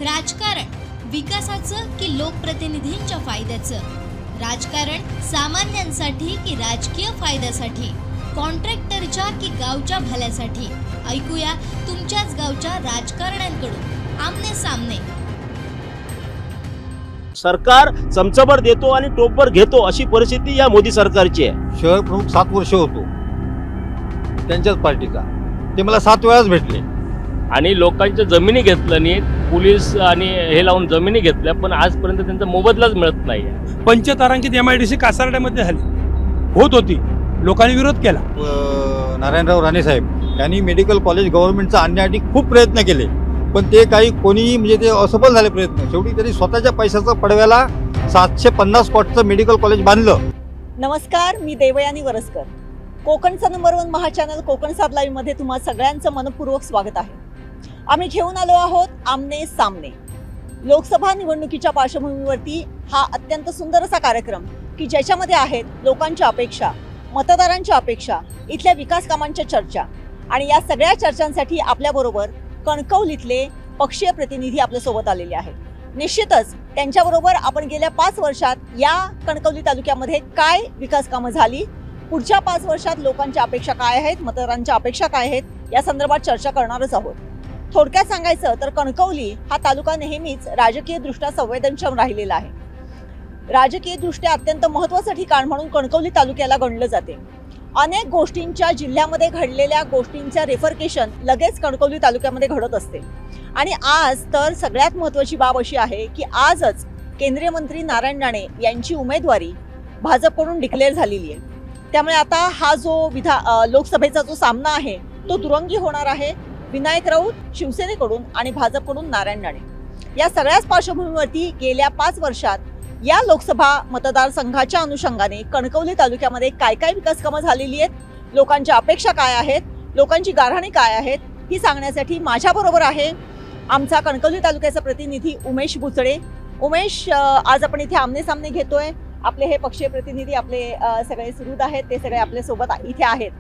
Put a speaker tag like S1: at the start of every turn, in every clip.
S1: राजकारण विकासाचं की लोकप्रतिनिधींच्या फायद्याचं? राजकारण सामान्यांसाठी की राजकीय फायद्यासाठी? कॉन्ट्रॅक्टरच्या की गावच्या भल्यासाठी? ऐकूया तुमच्याच गावच्या राजकारण्यांकडून आमने सामने.
S2: सरकार चमचाभर देतो आणि टोपभर घेतो अशी परिस्थिती या मोदी सरकारची आहे.
S3: शहर प्रमुख 7 वर्ष होतो त्यांच्याच पार्टीचा, ते मला 7 वेळाच भेटले
S2: आणि लोकांच्या जमिनी घेतल्या नाहीत, पोलीस आणि हे लावून जमिनी घेतल्या, पण आजपर्यंत त्यांचा मोबदलाच मिळत नाही.
S4: पंचतारांकित MIDC कासारड्यामध्ये झाली होत होती, लोकांनी विरोध केला.
S3: नारायणराव राणे साहेब यांनी मेडिकल कॉलेज गव्हर्नमेंटचा आणण्यासाठी खूप प्रयत्न केले, पण ते कोणीही म्हणजे ते असफल झाले प्रयत्न. शेवटी त्यांनी स्वतःच्या पैशाचं पडव्याला 750 कोटीचं मेडिकल कॉलेज बांधलं.
S5: नमस्कार, मी देवयानी वरसकर. कोकणचा नंबर 1 महा चॅनल कोकण सात लाईव्ह मध्ये तुम्हा सगळ्यांचं मनपूर्वक स्वागत आहे. आम्ही घेऊन आलो आहोत आमने सामने. लोकसभा निवडणुकीच्या पार्श्वभूमीवरती हा अत्यंत सुंदर असा कार्यक्रम की ज्याच्यामध्ये आहेत लोकांच्या अपेक्षा, मतदारांच्या अपेक्षा, इथल्या विकास कामांच्या चर्चा. आणि या सगळ्या चर्चांसाठी आपल्याबरोबर कणकवलीतले पक्षीय प्रतिनिधी आपल्यासोबत आलेले आहेत. निश्चितच त्यांच्याबरोबर आपण गेल्या 5 वर्षात या कणकवली तालुक्यामध्ये काय विकास कामं झाली, पुढच्या 5 वर्षात लोकांच्या अपेक्षा काय आहेत, मतदारांच्या अपेक्षा काय आहेत, या संदर्भात चर्चा करणारच आहोत. थोडक्यात सांगायचं तर कणकवली हा तालुका नेहमीच राजकीयदृष्ट्या संवेदनक्षम राहिलेला आहे. राजकीयदृष्ट्या अत्यंत महत्त्वाचं ठिकाण म्हणून कणकवली तालुक्याला गणलं जाते. अनेक गोष्टींच्या जिल्ह्यामध्ये घडलेल्या गोष्टींचं रेफरकेशन लगेच कणकवली तालुक्यामध्ये घडत असते. आणि आज तर सगळ्यात महत्त्वाची बाब अशी आहे की आजच केंद्रीय मंत्री नारायण राणे यांची उमेदवारी भाजपकडून डिक्लेअर झालेली आहे. त्यामुळे आता हा जो लोकसभेचा जो सामना आहे तो दुरंगी होणार आहे. विनायक राऊत शिवसेनेकडून आणि भाजपकडून नारायण राणे. या सगळ्याच पार्श्वभूमीवरती गेल्या 5 वर्षात या लोकसभा मतदारसंघाच्या अनुषंगाने कणकवली तालुक्यामध्ये काय काय विकास कामं झालेली आहेत, लोकांच्या अपेक्षा काय आहेत, लोकांची गाऱ्हाणे काय आहेत, ही सांगण्यासाठी माझ्याबरोबर आहे आमचा कणकवली तालुक्याचा प्रतिनिधी उमेश बुचडे. उमेश, आज आपण इथे आमने सामने घेतोय. आपले हे पक्षीय प्रतिनिधी आपले सगळे सुहृद आहेत, ते सगळे आपल्यासोबत इथे आहेत.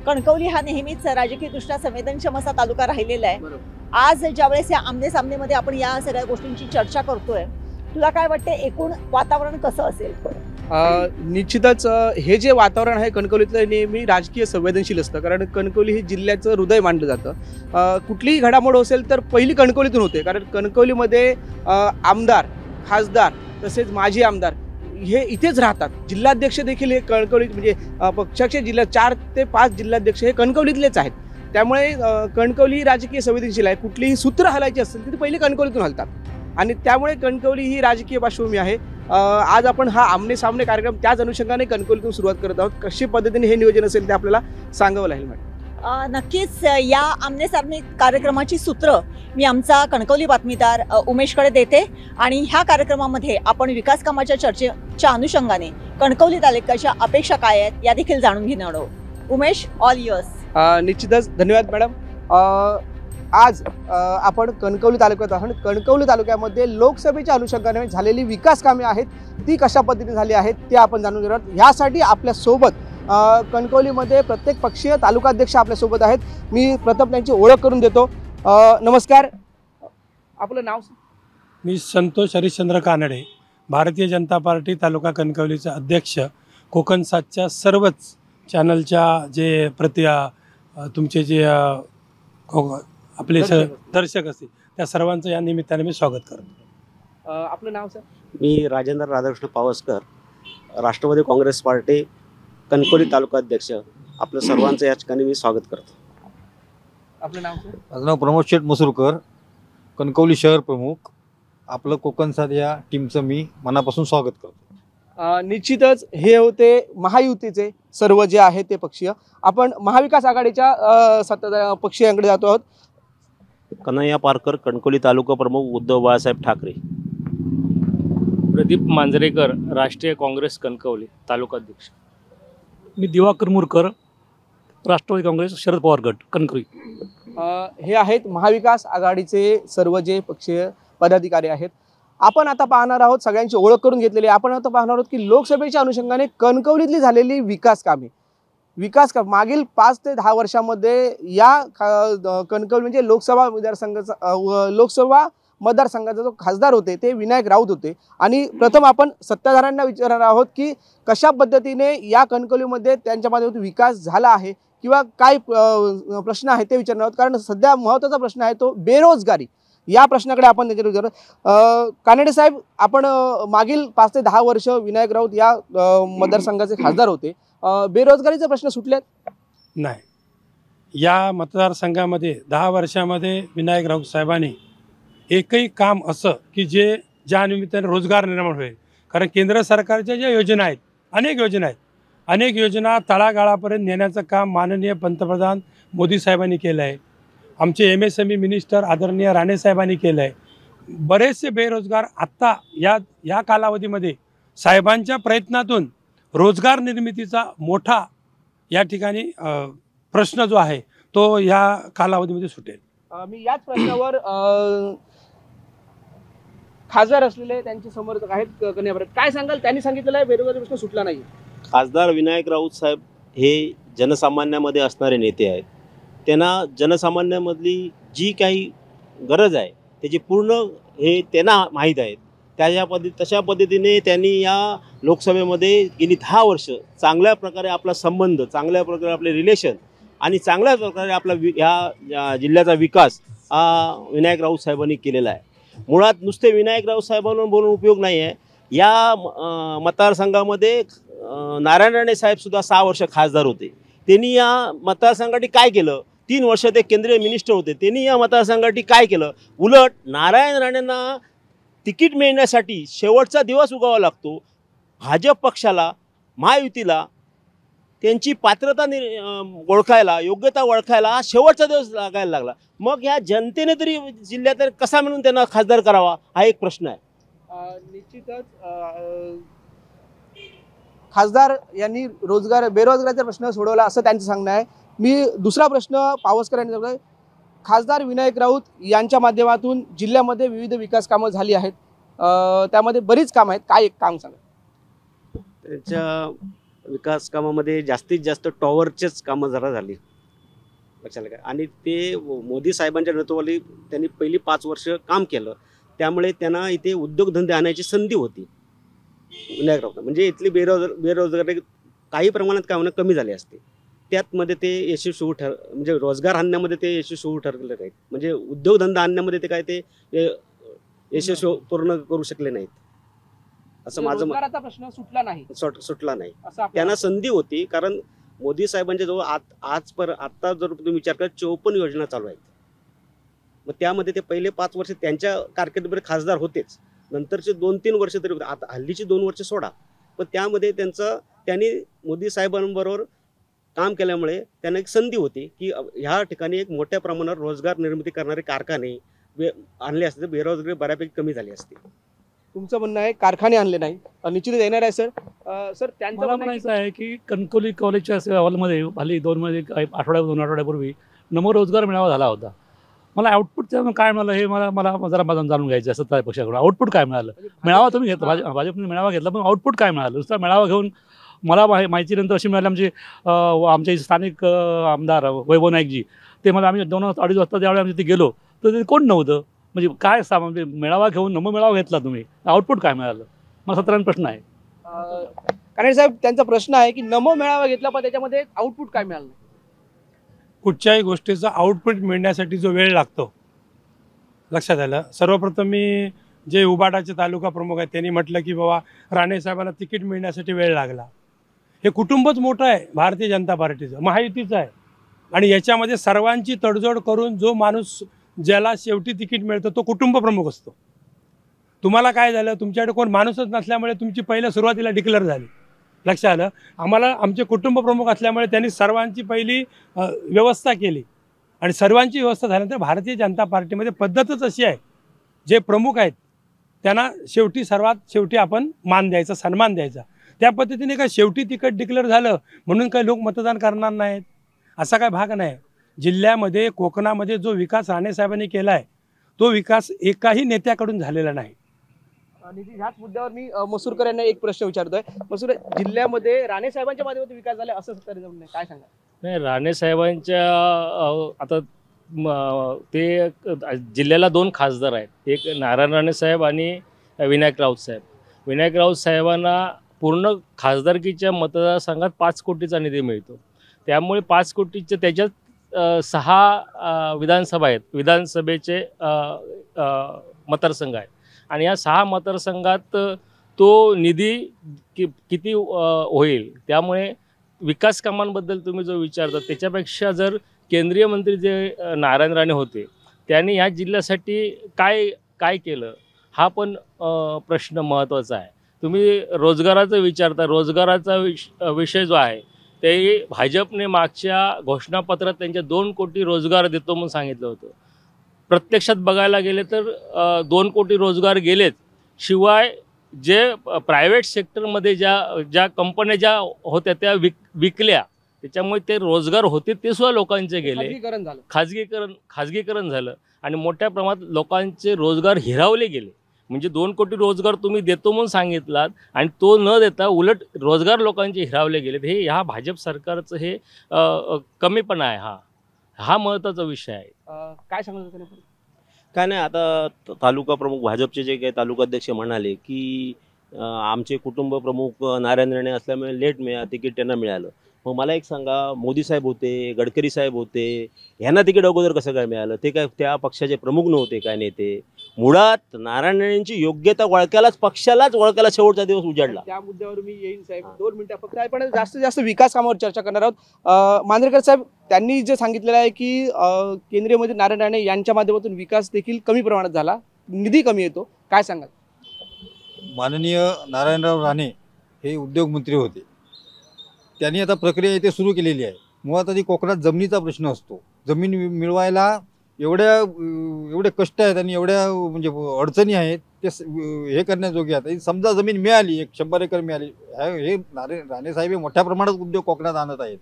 S5: कणकवली हा नेहमीच राजकीयदृष्ट्या संवेदनक्षम असा तालुका राहिलेला आहे. आज ज्यावेळेस या आमने सामनेमध्ये आपण या सगळ्या गोष्टींची चर्चा करतोय, तुला काय वाटते एकूण वातावरण कसं असेल?
S6: निश्चितच हे जे वातावरण आहे कणकवलीतलं नेहमी राजकीय संवेदनशील असतं, कारण कणकवली हे जिल्ह्याचं हृदय मानलं जातं. कुठलीही घडामोड असेल तर पहिली कणकवलीतून होते, कारण कणकवलीमध्ये आमदार, खासदार तसेच माजी आमदार हे इथेच राहतात. जिल्हाध्यक्ष देखील हे कणकवली म्हणजे पक्षाचे जिल्हा 4 ते 5 जिल्हाध्यक्ष हे कणकवलीतलेच आहेत. त्यामुळे कणकवली राजकीय संवेदनशील आहे. कुठलीही सूत्र हलायची असेल ती पहिली कणकवलीतून हलतात आणि त्यामुळे कणकवली ही राजकीय पार्श्वभूमी आहे. आज आपण हा आमने सामने कार्यक्रम त्याच अनुषंगाने कणकवलीतून सुरुवात करत आहोत. कशी पद्धतीने हे नियोजन असेल ते आपल्याला सांगावं लागेल मॅडम.
S5: नक्कीच या आमने सामने कार्यक्रमाची सूत्र मी आमचा कणकवली बातमीदार उमेशकडे देते आणि ह्या कार्यक्रमामध्ये आपण विकास कामाच्या चर्चेच्या अनुषंगाने कणकवली तालुक्याच्या अपेक्षा काय आहेत या देखील जाणून घेणार आहोत. Umesh, all yours.
S6: निश्चितच धन्यवाद मॅडम. आज आपण कणकवली तालुक्यात आहोत. कणकवली तालुक्यामध्ये लोकसभेच्या अनुषंगाने झालेली विकास कामे आहेत ती कशा पद्धतीने झाली आहेत ते आपण जाणून घेणार आहोत. ह्यासाठी आपल्यासोबत कणकवलीमध्ये प्रत्येक पक्षीय तालुकाध्यक्ष आपल्यासोबत आहेत. मी प्रथम त्यांची ओळख करून देतो. नमस्कार, आपलं नाव?
S4: मी संतोष हरिश्चंद्र कानडे, भारतीय जनता पार्टी तालुका कणकवलीचे अध्यक्ष. कोकण सातच्या सर्वच चॅनलच्या जे तुमचे जे आपले दर्शक असतील त्या सर्वांचं या निमित्ताने मी स्वागत करतो.
S6: आपलं नाव सर?
S2: मी राजेंद्र राधाकृष्ण पावसकर, राष्ट्रवादी काँग्रेस पार्टी कणकवली तालुका अध्यक्ष. आपलं सर्वांचं या ठिकाणी मी स्वागत करतो.
S6: आपलं नाव सर?
S3: माझं नाव प्रमोद शेठ मसूरकर, कणकवली शहर प्रमुख. आपलं कोकण सात या टीमचं मी मनापासून स्वागत करतो.
S6: निश्चितच हे होते महायुतीचे सर्व जे आहे ते पक्षीय. आपण महाविकास आघाडीच्या पक्षीयांकडे जातो आहोत.
S2: कन्हैया पारकर, कणकवली तालुका प्रमुख उद्धव बाळासाहेब ठाकरे.
S7: प्रदीप मांजरेकर, राष्ट्रीय काँग्रेस कणकवली तालुका अध्यक्ष.
S8: मी दिवाकर मुरकर, राष्ट्रवादी काँग्रेस शरद पवार गट कणकवली.
S6: हे आहेत महाविकास आघाडीचे सर्व जे पक्षीय पदाधिकारी आहेत. आपण आता पाहणार आहोत, सगळ्यांची ओळख करून घेतलेली. आपण आता पाहणार आहोत की लोकसभेच्या अनुषंगाने कणकवलीतली झालेली विकास कामे. मागील 5 ते 10 वर्षांमध्ये या कणकवली म्हणजे लोकसभा मतदारसंघाचा जो खासदार होते ते विनायक राऊत होते। आणि प्रथम आपण सत्ताधाऱ्यांना विचारणार आहोत की कशा पद्धतीने या कणकवलीमध्ये त्यांच्या माध्यमातून विकास झाला आहे किंवा काय प्रश्न आहेत ते विचारणार आहोत। कारण सध्या महत्त्वाचा प्रश्न आहे तो बेरोजगारी, या प्रश्नाकडे आपण त्याच्यावर विचारू। कानडे साहेब, आपण मागील 5 ते 10 वर्ष विनायक राऊत या मतदारसंघाचे खासदार होते, बेरोजगारीचे प्रश्न सुटलेत?
S4: नाही, या मतदारसंघामध्ये 10 वर्षामध्ये विनायक राऊत साहेबांनी एकही काम असं की ज्या निमित्ताने रोजगार निर्माण होईल, कारण केंद्र सरकारच्या ज्या योजना आहेत, अनेक योजना तळागाळापर्यंत नेण्याचं काम माननीय पंतप्रधान मोदी साहेबांनी केलं आहे। आमचे MSME मिनिस्टर आदरणीय राणे साहेबांनी केलं आहे। बरेचसे बेरोजगार आत्ता या कालावधीमध्ये साहेबांच्या प्रयत्नातून रोजगार निर्मितीचा मोठा या ठिकाणी प्रश्न जो आहे तो या कालावधीमध्ये सुटेल।
S6: मी याच प्रश्नावर खासदार असलेले त्यांचे समर्थक आहेत कन्याभरत, काय सांगाल? त्यांनी सांगितलेलं आहे बेरोजगारी प्रश्न सुटला नाही।
S2: खासदार विनायक राऊत साहेब हे जनसामान्यामध्ये असणारे नेते आहेत। त्यांना जनसामान्यामधली जी काही गरज आहे त्याची पूर्ण हे त्यांना माहीत आहे। तशा पद्धतीने त्यांनी या लोकसभेमध्ये गेली 10 वर्ष चांगल्या प्रकारे आपला संबंध, चांगल्या प्रकारे आपले रिलेशन आणि चांगल्या प्रकारे आपला ह्या जिल्ह्याचा विकास विनायक राऊत साहेबांनी केलेला आहे। मुळात नुसते विनायक राऊत साहेबांवर बोलून उपयोग नाही आहे। या मतदारसंघामध्ये नारायण राणे साहेबसुद्धा 6 वर्ष खासदार होते। त्यांनी या मतदारसंघासाठी काय केलं? 3 वर्ष ते केंद्रीय मिनिस्टर होते। त्यांनी या मतदारसंघासाठी काय केलं? उलट नारायण राणेंना तिकीट मिळण्यासाठी शेवटचा दिवस उगावा लागतो। भाजप पक्षाला, महायुतीला त्यांची पात्रता ओळखायला, योग्यता ओळखायला शेवटचा दिवस लागायला लागला। मग ह्या जनतेने तरी जिल्ह्यात कसा म्हणून त्यांना खासदार करावा हा एक प्रश्न आहे।
S6: निश्चितच खासदार यांनी बेरोजगारीचा प्रश्न सोडवला असं त्यांचं सांगणं आहे। मी दुसरा प्रश्न पावसकर यांनी विचारला, खासदार विनायक राऊत यांच्या माध्यमातून जिल्ह्यामध्ये विविध विकास कामं झाली आहेत, त्यामध्ये बरीच कामं आहेत, काय एक काम सांगा?
S2: त्यांच्या विकास कामामध्ये जास्तीत जास्त टॉवरचेच कामं जरा झाली लक्षात घ्या। आणि ते मोदी साहेबांच्या नेतृत्वाखाली त्यांनी पहिली 5 वर्ष काम केलं, त्यामुळे त्यांना इथे उद्योगधंदे आणण्याची संधी होती विनायक राऊत। म्हणजे इथली बेरोजगारी काही प्रमाणात काय होणं कमी झाली असते, त्यातमध्ये ते यशस्वी म्हणजे रोजगार आणण्यामध्ये ते यशस्वी ठरले नाहीत, म्हणजे उद्योगधंदा आणण्यामध्ये ते काय ते यशस्वी पूर्ण करू शकले नाहीत असं माझं मत।
S6: रोजगाराचा प्रश्न सुटला नाही।
S2: त्यांना संधी होती, कारण मोदी साहेबांच्या जवळ आता जर तुम्ही विचार करा 54 योजना चालू आहेत। मग त्यामध्ये ते पहिले 5 वर्ष त्यांच्या कारकिर्दीमध्ये खासदार होतेच, नंतरचे 2-3 वर्ष तरी होते, आता हल्लीची 2 वर्ष सोडा, पण त्यामध्ये त्यांनी मोदी साहेबांबरोबर काम केल्यामुळे त्यांना एक संधी होती की ह्या ठिकाणी एक मोठ्या प्रमाणावर रोजगार निर्मिती करणारे कारखाने आणले असते, बेरोजगारी बऱ्यापैकी कमी झाली असते।
S6: तुमचं म्हणणं आहे कारखाने आणले नाही, निश्चित येणार आहे सर। सर,
S8: त्यांचं म्हणायचं आहे की कणकवली कॉलेजच्या हॉलमध्ये हल्ली 2 आठवड्यापूर्वी नमोरोजगार मेळावा झाला होता। मला आउटपुट काय मिळालं हे मला जरा जाणून घ्यायचं आहे सत्ता पक्षाकडून। आउटपुट काय मिळालं? मेळावा तुम्ही घेतला, भाजपने मेळावा घेतला, पण आउटपुट काय मिळालं? नुसता मेळावा घेऊन मला माहितीनंतर अशी मिळाली, आमचे स्थानिक आमदार वैभव नाईकजी ते मला, आम्ही 2-2:30 वाजता ज्यावेळी आम्ही तिथे गेलो तर ते कोण नव्हतं। म्हणजे काय म्हणजे मेळावा घेऊन मेळावा घेतला तुम्ही, आउटपुट काय मिळालं? मला सत्रांचा प्रश्न आहे।
S6: कानडे साहेब, त्यांचा प्रश्न आहे की नमो मेळावा घेतला पण त्याच्यामध्ये आउटपुट काय मिळालं?
S4: कुठच्याही गोष्टीचा आउटपुट मिळण्यासाठी जो वेळ लागतो लक्षात आलं। सर्वप्रथम मी जे उबाटाचे तालुका प्रमुख आहेत त्यांनी म्हटलं की बाबा राणे साहेबांना तिकीट मिळण्यासाठी वेळ लागला। हे कुटुंबच मोठं आहे भारतीय जनता पार्टीचं, महायुतीचं आहे, आणि याच्यामध्ये सर्वांची तडजोड करून जो माणूस ज्याला शेवटी तिकीट मिळतं तो कुटुंब प्रमुख असतो। तुम्हाला काय झालं, तुमच्याकडे कोण माणूसच नसल्यामुळे तुमची पहिल्या सुरुवातीला डिक्लेअर झाली, लक्षात आलं। आम्हाला आमचे कुटुंब प्रमुख असल्यामुळे त्यांनी सर्वांची पहिली व्यवस्था केली, आणि सर्वांची व्यवस्था झाल्यानंतर भारतीय जनता पार्टीमध्ये पद्धतच अशी आहे, जे प्रमुख आहेत त्यांना सर्वात शेवटी आपण मान द्यायचा, सन्मान द्यायचा। त्या पद्धतीने काय शेवटी तिकीट डिक्लेअर झालं म्हणून काय लोक मतदान करणार नाहीत असा काय भाग नाही। जिल्ह्यामध्ये, कोकणामध्ये जो विकास राणे साहेबांनी केला आहे तो विकास एकाही नेत्याकडून झालेला नाही।
S6: निधी, ह्याच मुद्द्यावर मी मसूरकर यांना एक प्रश्न विचारतोय। मसूर, जिल्ह्यामध्ये राणे साहेबांच्या माध्यमातून विकास झाला असं काय सांगा?
S7: नाही, राणे साहेबांच्या आता ते जिल्ह्याला 2 खासदार आहेत, एक नारायण राणे साहेब आणि विनायक राऊत साहेब. विनायक राऊत साहेबांना पूर्ण खासदारकीच्या मतदारसंघात 5 कोटीचा निधी मिळतो. त्यामुळे 5 कोटीचे त्याच्यात 6 विधानसभा आहेत, विधानसभेचे मतदारसंघ आहेत आणि या 6 मतदारसंघात तो निधी किती होईल. त्यामुळे विकास कामांबद्दल तुम्ही जो विचारता त्याच्यापेक्षा जर केंद्रीय मंत्री जे नारायण राणे होते त्यांनी या जिल्ह्यासाठी काय काय केलं हा पण प्रश्न महत्त्वाचा आहे. तुम्ही रोजगाराचं विचारता, रोजगाराचा विषय जो आहे ते भाजपने मागच्या घोषणापत्रात त्यांच्या 2 कोटी रोजगार देतो म्हणून सांगितलं होतं. प्रत्यक्षात बघायला गेले तर 2 कोटी रोजगार गेलेच, शिवाय जे प्रायव्हेट सेक्टरमध्ये ज्या कंपन्या ज्या होत्या त्या विकल्या, त्याच्यामुळे ते रोजगार होते ते सुद्धा लोकांचे गेले, खाजगीकरण झालं आणि मोठ्या प्रमाणात लोकांचे रोजगार हिरावले गेले. म्हणजे 2 कोटी रोजगार तुम्ही देतो म्हणून सांगितलात आणि तो न देता उलट रोजगार लोकांचे हिरावले गेलेत. हे ह्या भाजप सरकारचं हे कमीपणा आहे. हा महत्त्वाचा विषय आहे.
S6: काय सांगतो
S2: काय नाही, आता तालुका प्रमुख भाजपचे जे काही तालुकाध्यक्ष म्हणाले की आमचे कुटुंब प्रमुख नारायण राणे असल्यामुळे लेट तिकीट त्यांना मिळालं. मग मला एक सांगा, मोदी साहेब होते, गडकरी साहेब होते, ह्यांना तिकीट अगोदर कसं काय मिळालं? ते काय त्या पक्षाचे प्रमुख नव्हते काय नेते? मुळात नारायण राणेंची योग्यता वळक्याला शेवटचा दिवस उजाडला.
S6: त्या मुद्द्यावर मी येईन साहेब, 2 मिनिटं फक्त. आपण जास्तीत जास्त विकास कामावर चर्चा करणार आहोत. मांजरेकर साहेब, त्यांनी जे सांगितलेलं आहे की केंद्रीय मंत्री नारायण राणे यांच्या माध्यमातून विकास देखील कमी प्रमाणात झाला, निधी कमी येतो, काय सांगाल?
S3: माननीय नारायणराव राणे हे उद्योगमंत्री होते. त्यांनी आता प्रक्रिया इथे सुरू केलेली आहे. मुळात आधी कोकणात जमिनीचा प्रश्न असतो. जमीन मिळवायला एवढे कष्ट आहेत आणि एवढ्या म्हणजे अडचणी आहेत, ते हे करण्याजोगे आहेत. समजा जमीन मिळाली, 100 एकर मिळाली, हे राणे साहेब मोठ्या प्रमाणात उद्योग कोकणात आणत आहेत.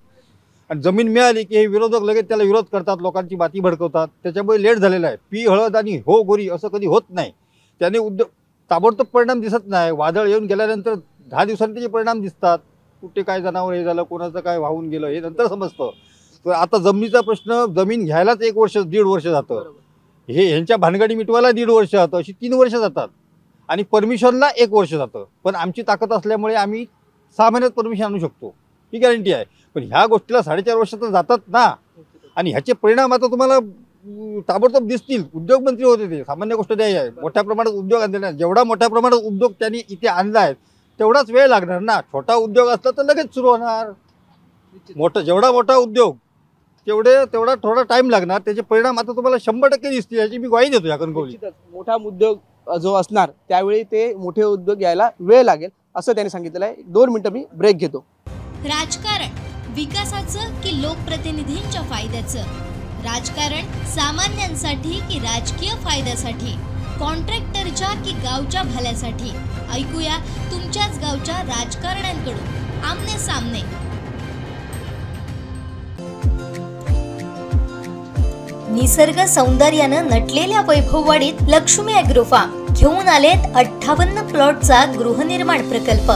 S3: आणि जमीन मिळाली की हे विरोधक लगेच त्याला विरोध करतात, लोकांची बाती भडकवतात. त्याच्यामुळे लेट झालेला आहे. पी हळद आणि हो गोरी असं कधी होत नाही. त्याने उद्योग ताबडतोब परिणाम दिसत नाही. वादळ येऊन गेल्यानंतर 10 दिवसांनी त्याचे परिणाम दिसतात. कुठे काय जनावर हे झालं, कोणाचं काय वाहून गेलं हे नंतर समजतं. तर आता जमिनीचा प्रश्न, जमीन घ्यायलाच 1 वर्ष 1.5 वर्ष जातं. ह्यांच्या भानगडी मिटवायला 1.5 वर्ष जातं, अशी 3 वर्ष जातात आणि परमिशनला 1 वर्ष जातं. पण आमची ताकद असल्यामुळे आम्ही 6 महिन्यात परमिशन आणू शकतो, ही गॅरंटी आहे. पण ह्या गोष्टीला 4.5 वर्ष तर जातात ना. आणि ह्याचे परिणाम आता तुम्हाला ताबडतोब दिसतील. उद्योगमंत्री होते ते, सामान्य गोष्ट नाही आहे. मोठ्या प्रमाणात उद्योग आणलेला, जेवढा मोठ्या प्रमाणात उद्योग त्यांनी इथे आणला आहे तेवढाच वेळ लागणार ना. छोटा उद्योग असला तर लगेच सुरू होणार. जेवढा मोठा उद्योग तेवढा थोडा टाइम लागणार. त्याचे परिणाम आता तुम्हाला 100% दिसतील, याची मी ग्वाही देतो. या कणकवली
S6: मोठा उद्योग जो असणार त्यावेळी ते मोठे उद्योग यायला वेळ लागेल असं त्यांनी सांगितलेलं आहे. 2 मिनिटं मी ब्रेक घेतो.
S1: राजकारण विकासाचं की लोकप्रतिनिधींच्या फायद्याचं? राजकारण सामान्यांसाठी की राजकीय फायद्यासाठी? कॉन्ट्रॅक्टरच्या की गावच्या भल्यासाठी? ऐकूया तुमच्याच गावच्या राजकारण्यांकडून आमने सामने. निसर्ग सौंदर्यानं नटलेल्या वैभववाडीत लक्ष्मी ॲग्रो फार्म घेऊन आलेत 58 प्लॉटचा गृहनिर्माण प्रकल्प.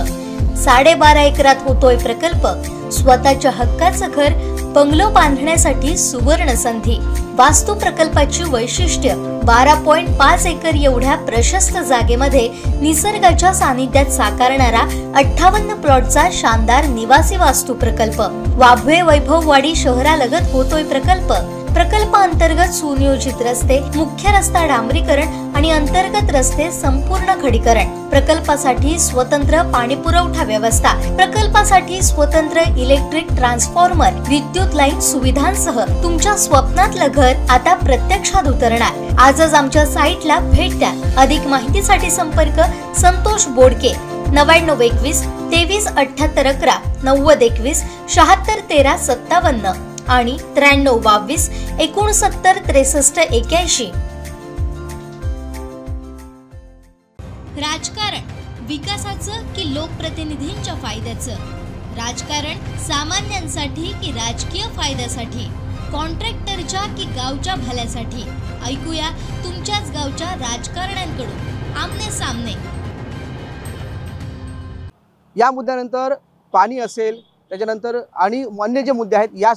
S1: 12.5 एकरात होतोय प्रकल्प. स्वतःच्या हक्काचं घर बंगलो बांधण्यासाठी सुवर्ण संधी. वास्तू प्रकल्पाची वैशिष्ट्य 12.5 एकर एवढ्या प्रशस्त जागेमध्ये निसर्गाच्या सानिध्यात साकारणारा 58 प्लॉटचा शानदार निवासी वास्तू प्रकल्प. वाभवे वैभववाडी शहरालगत होतोय प्रकल्प. प्रकल्पाअंतर्गत सुनियोजित रस्ते, मुख्य रस्ता डांबरीकरण आणि अंतर्गत रस्ते संपूर्ण खडीकरण. प्रकल्पासाठी स्वतंत्र पाणी पुरवठा व्यवस्था. प्रकल्पासाठी स्वतंत्र इलेक्ट्रिक ट्रान्सफॉर्मर, विद्युत लाईन सुविधांसह तुमच्या स्वप्नातलं घर आता प्रत्यक्षात उतरणार. आजच आमच्या साईटला भेट द्या. अधिक माहितीसाठी संपर्क संतोष बोडके 9921 23 78 11 9021 76 13 57 आणि 93 22 69 63 81. राजकारण विकासाचं की लोकप्रतिनिधींच्या फायद्याचं? राजकारण सामान्यांसाठी की राजकीय फायद्यासाठी? कॉन्ट्रॅक्टरच्या की गावच्या भल्यासाठी? ऐकूया तुमच्याच गावच्या राजकारण्यांकडून आमने सामने.
S6: या मुद्द्यानंतर पाणी असेल, त्याच्यानंतर आणि अन्य जे मुद्दे आहेत या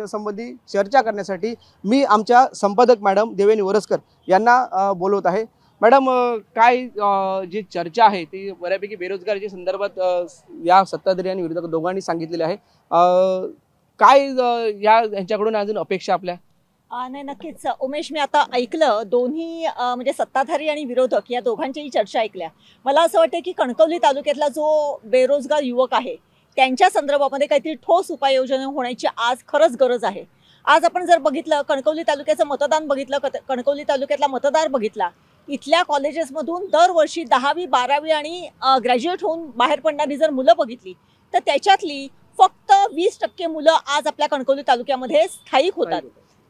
S6: संबंधी चर्चा करण्यासाठी मी आमच्या संपादक मॅडम देवयानी वरसकर यांना बोलवत आहे। मॅडम, काय जी चर्चा आहे ती बऱ्यापैकी बेरोजगारीच्या संदर्भात या सत्ताधारी आणि विरोधक दोघांनी सांगितलेले आहे। काय यांच्याकडून अजून अपेक्षा आपल्या?
S5: नाही, नक्कीच उमेश, मी आता ऐकलं दोन्ही म्हणजे सत्ताधारी आणि विरोधक या दोघांच्याही चर्चा ऐकल्या। मला असं वाटतं की कणकवली तालुक्यातला जो बेरोजगार युवक आहे त्यांच्या संदर्भामध्ये काहीतरी ठोस उपाययोजना होण्याची आज खरंच गरज आहे। आज आपण जर बघितलं कणकवली तालुक्याचं मतदान बघितलं, कणकवली तालुक्यातला मतदार बघितला, इथल्या कॉलेजेसमधून दरवर्षी 10वी 12वी आणि ग्रॅज्युएट होऊन बाहेर पडणारी जर मुलं बघितली तर त्याच्यातली फक्त 20% मुलं आज आपल्या कणकवली तालुक्यामध्ये स्थायिक होतात।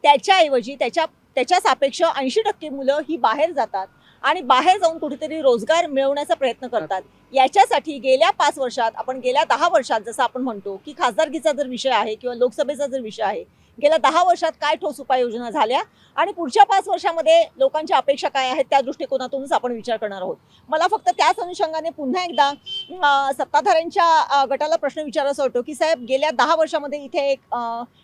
S5: त्याच्याऐवजी त्याच्या सापेक्ष 80% मुलं ही बाहेर जातात आणि बाहेर जाऊन कुठेतरी रोजगार मिळवण्याचा प्रयत्न करतात। याच्यासाठी गेल्या 5 वर्षात, आपण गेल्या 10 वर्षात जसं आपण म्हणतो की खासदारकीचा जर विषय आहे किंवा लोकसभेचा जर विषय आहे, गेल्या 10 वर्षात काय ठोस उपाययोजना झाल्या आणि पुढच्या 5 वर्षामध्ये लोकांच्या अपेक्षा काय आहेत त्या दृष्टिकोनातूनच आपण विचार करणार आहोत। मला फक्त त्याच अनुषंगाने पुन्हा एकदा सत्ताधाऱ्यांच्या गटाला प्रश्न विचारायचा होतो की साहेब, गेल्या 10 वर्षामध्ये इथे एक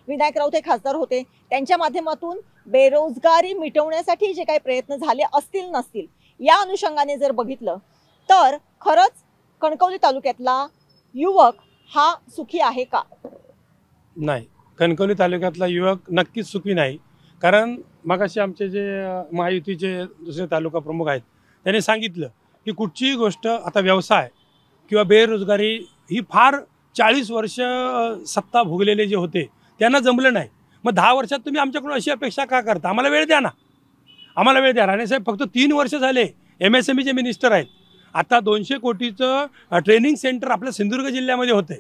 S5: विनायक राऊत हे खासदार होते, त्यांच्या माध्यमातून बेरोजगारी मिटवण्यासाठी जे काही प्रयत्न झाले असतील नसतील, या अनुषंगाने जर बघितलं तर खरंच कणकवली तालुक्यातला युवक हा सुखी आहे का?
S4: नाही, कणकवली तालुक्यातला युवक नक्कीच सुखी नाही। कारण मगाशी आमचे जे महायुतीचे दुसरे तालुका प्रमुख आहेत त्यांनी सांगितलं की कुठचीही गोष्ट, आता व्यवसाय किंवा बेरोजगारी ही फार 40 वर्ष सत्ता भोगलेले जे होते त्यांना जमलं नाही। मग 10 वर्षात तुम्ही आमच्याकडून अशी अपेक्षा का करता? आम्हाला वेळ द्या ना, आम्हाला वेळ द्या। राणेसाहेब फक्त 3 वर्ष झाले MSMEचे मिनिस्टर आहेत। आता 200 कोटीचं ट्रेनिंग सेंटर आपल्या सिंधुदुर्ग जिल्ह्यामध्ये होते,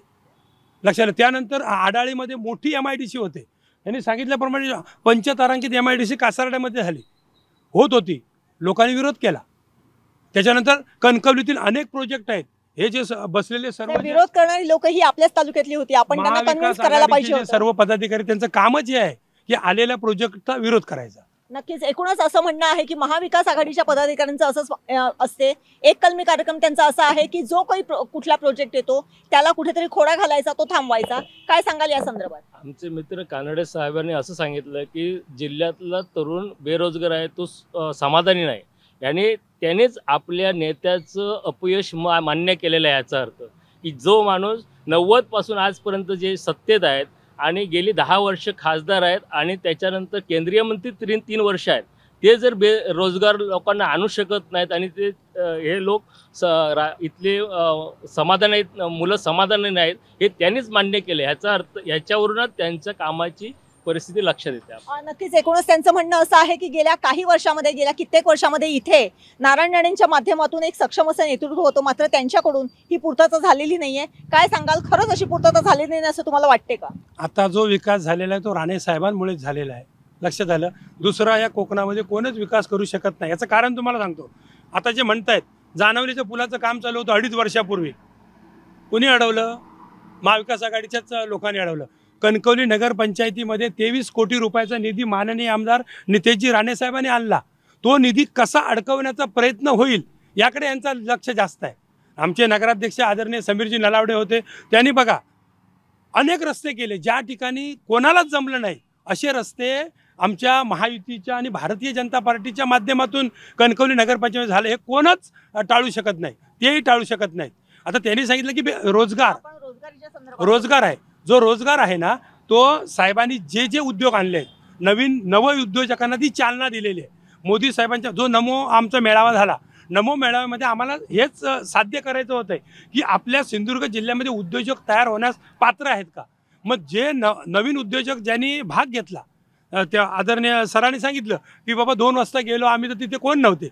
S4: लक्षात आलं। त्यानंतर आडाळीमध्ये मोठी MIDC होते, त्यांनी सांगितल्याप्रमाणे पंचतारांकित MIDC कासारड्यामध्ये झाली होत होती, लोकांनी विरोध केला। त्याच्यानंतर कणकवलीतील अनेक प्रोजेक्ट आहेत, हे जे बसलेले सर्व
S5: विरोध करणारी लोक ही आपल्याच तालुक्यातली होती, आपण त्यांना कन्व्हिन्स करायला पाहिजे होतं।
S4: सर्व पदाधिकारी त्यांचं कामच हे आहे की आलेल्या प्रोजेक्टचा विरोध करायचा।
S5: नक्कीच एकूणच असं म्हणणं आहे की महाविकास आघाडीच्या पदाधिकाऱ्यांचं असंच असते, एक कलमी कार्यक्रम त्यांचा असा आहे की जो काही कुठला प्रोजेक्ट येतो त्याला कुठेतरी खोडा घालायचा, तो थांबवायचा। काय सांगाल या संदर्भात?
S7: आमचे मित्र कानडे साहेबांनी असं सांगितलं की जिल्ह्यातला तरुण बेरोजगार आहे, तो समाधानी नाही, आणि त्यानेच आपल्या नेत्याचं अपयश मान्य केलेलं आहे। याचा अर्थ की जो माणूस 90 पासून आजपर्यंत जे सत्तेत आहेत आणि गेली 10 वर्ष खासदार आहेत आणि त्याच्यानंतर केंद्रीय मंत्री 3 वर्ष आहेत, ते जर बेरोजगार लोकांना आणू शकत नाहीत आणि ते हे लोक इथले समाधानी आहेत, मुलं समाधानी नाहीत, हे त्यांनीच मान्य केले। ह्याचा अर्थ ह्याच्यावरूनच त्यांच्या कामाची परिस्थिती लक्षात येते।
S5: नक्कीच एकूणच त्यांचं म्हणणं असं आहे की गेल्या काही वर्षामध्ये, गेल्या कित्येक वर्षामध्ये इथे नारायण राणेंच्या माध्यमातून एक सक्षम असं नेतृत्व होतं, मात्र त्यांच्याकडून ही पूर्तता झालेली नाहीये। काय सांगाल, खरंच अशी पूर्तता झालेली नाही असं तुम्हाला वाटते का?
S4: आता जो विकास झालेला आहे तो राणे साहेबांमुळेच झालेला आहे, लक्षात आलं। दुसरा या कोकणामध्ये कोणच विकास करू शकत नाही। याचं कारण तुम्हाला सांगतो, आता जे म्हणतायत जानवलीच्या पुलाचं काम चालू होतं 2.5 वर्षापूर्वी, कुणी अडवलं? महाविकास आघाडीच्याच लोकांनी अडवलं। कणकवली नगरपंचायतीमध्ये 23 कोटी रुपयाचा निधी माननीय आमदार नितेशजी राणेसाहेबांनी आणला, तो निधी कसा अडकवण्याचा प्रयत्न होईल याकडे यांचं लक्ष जास्त आहे। आमचे नगराध्यक्ष आदरणीय समीरजी नलावडे होते, त्यांनी बघा अनेक रस्ते केले, ज्या ठिकाणी कोणालाच जमलं नाही असे रस्ते आमच्या महायुतीच्या आणि भारतीय जनता पार्टीच्या माध्यमातून कणकवली नगरपंचायत झाले, हे कोणच टाळू शकत नाही, तेही टाळू शकत नाहीत। आता त्यांनी सांगितलं की रोजगार आहे, जो रोजगार आहे ना तो साहेबांनी जे जे उद्योग आणले आहेत, नव उद्योजकांना ती चालना दिलेली आहे। मोदी साहेबांचा जो नमो आमचा मेळावा झाला, नमो मेळाव्यामध्ये आम्हाला हेच साध्य करायचं होतं की आपल्या सिंधुदुर्ग जिल्ह्यामध्ये उद्योजक तयार होण्यास पात्र आहेत का। मग जे नवीन उद्योजक ज्यांनी भाग घेतला, त्या आदरणीय सरांनी सांगितलं की बाबा 2 वाजता गेलो आम्ही, तर तिथे कोण नव्हते।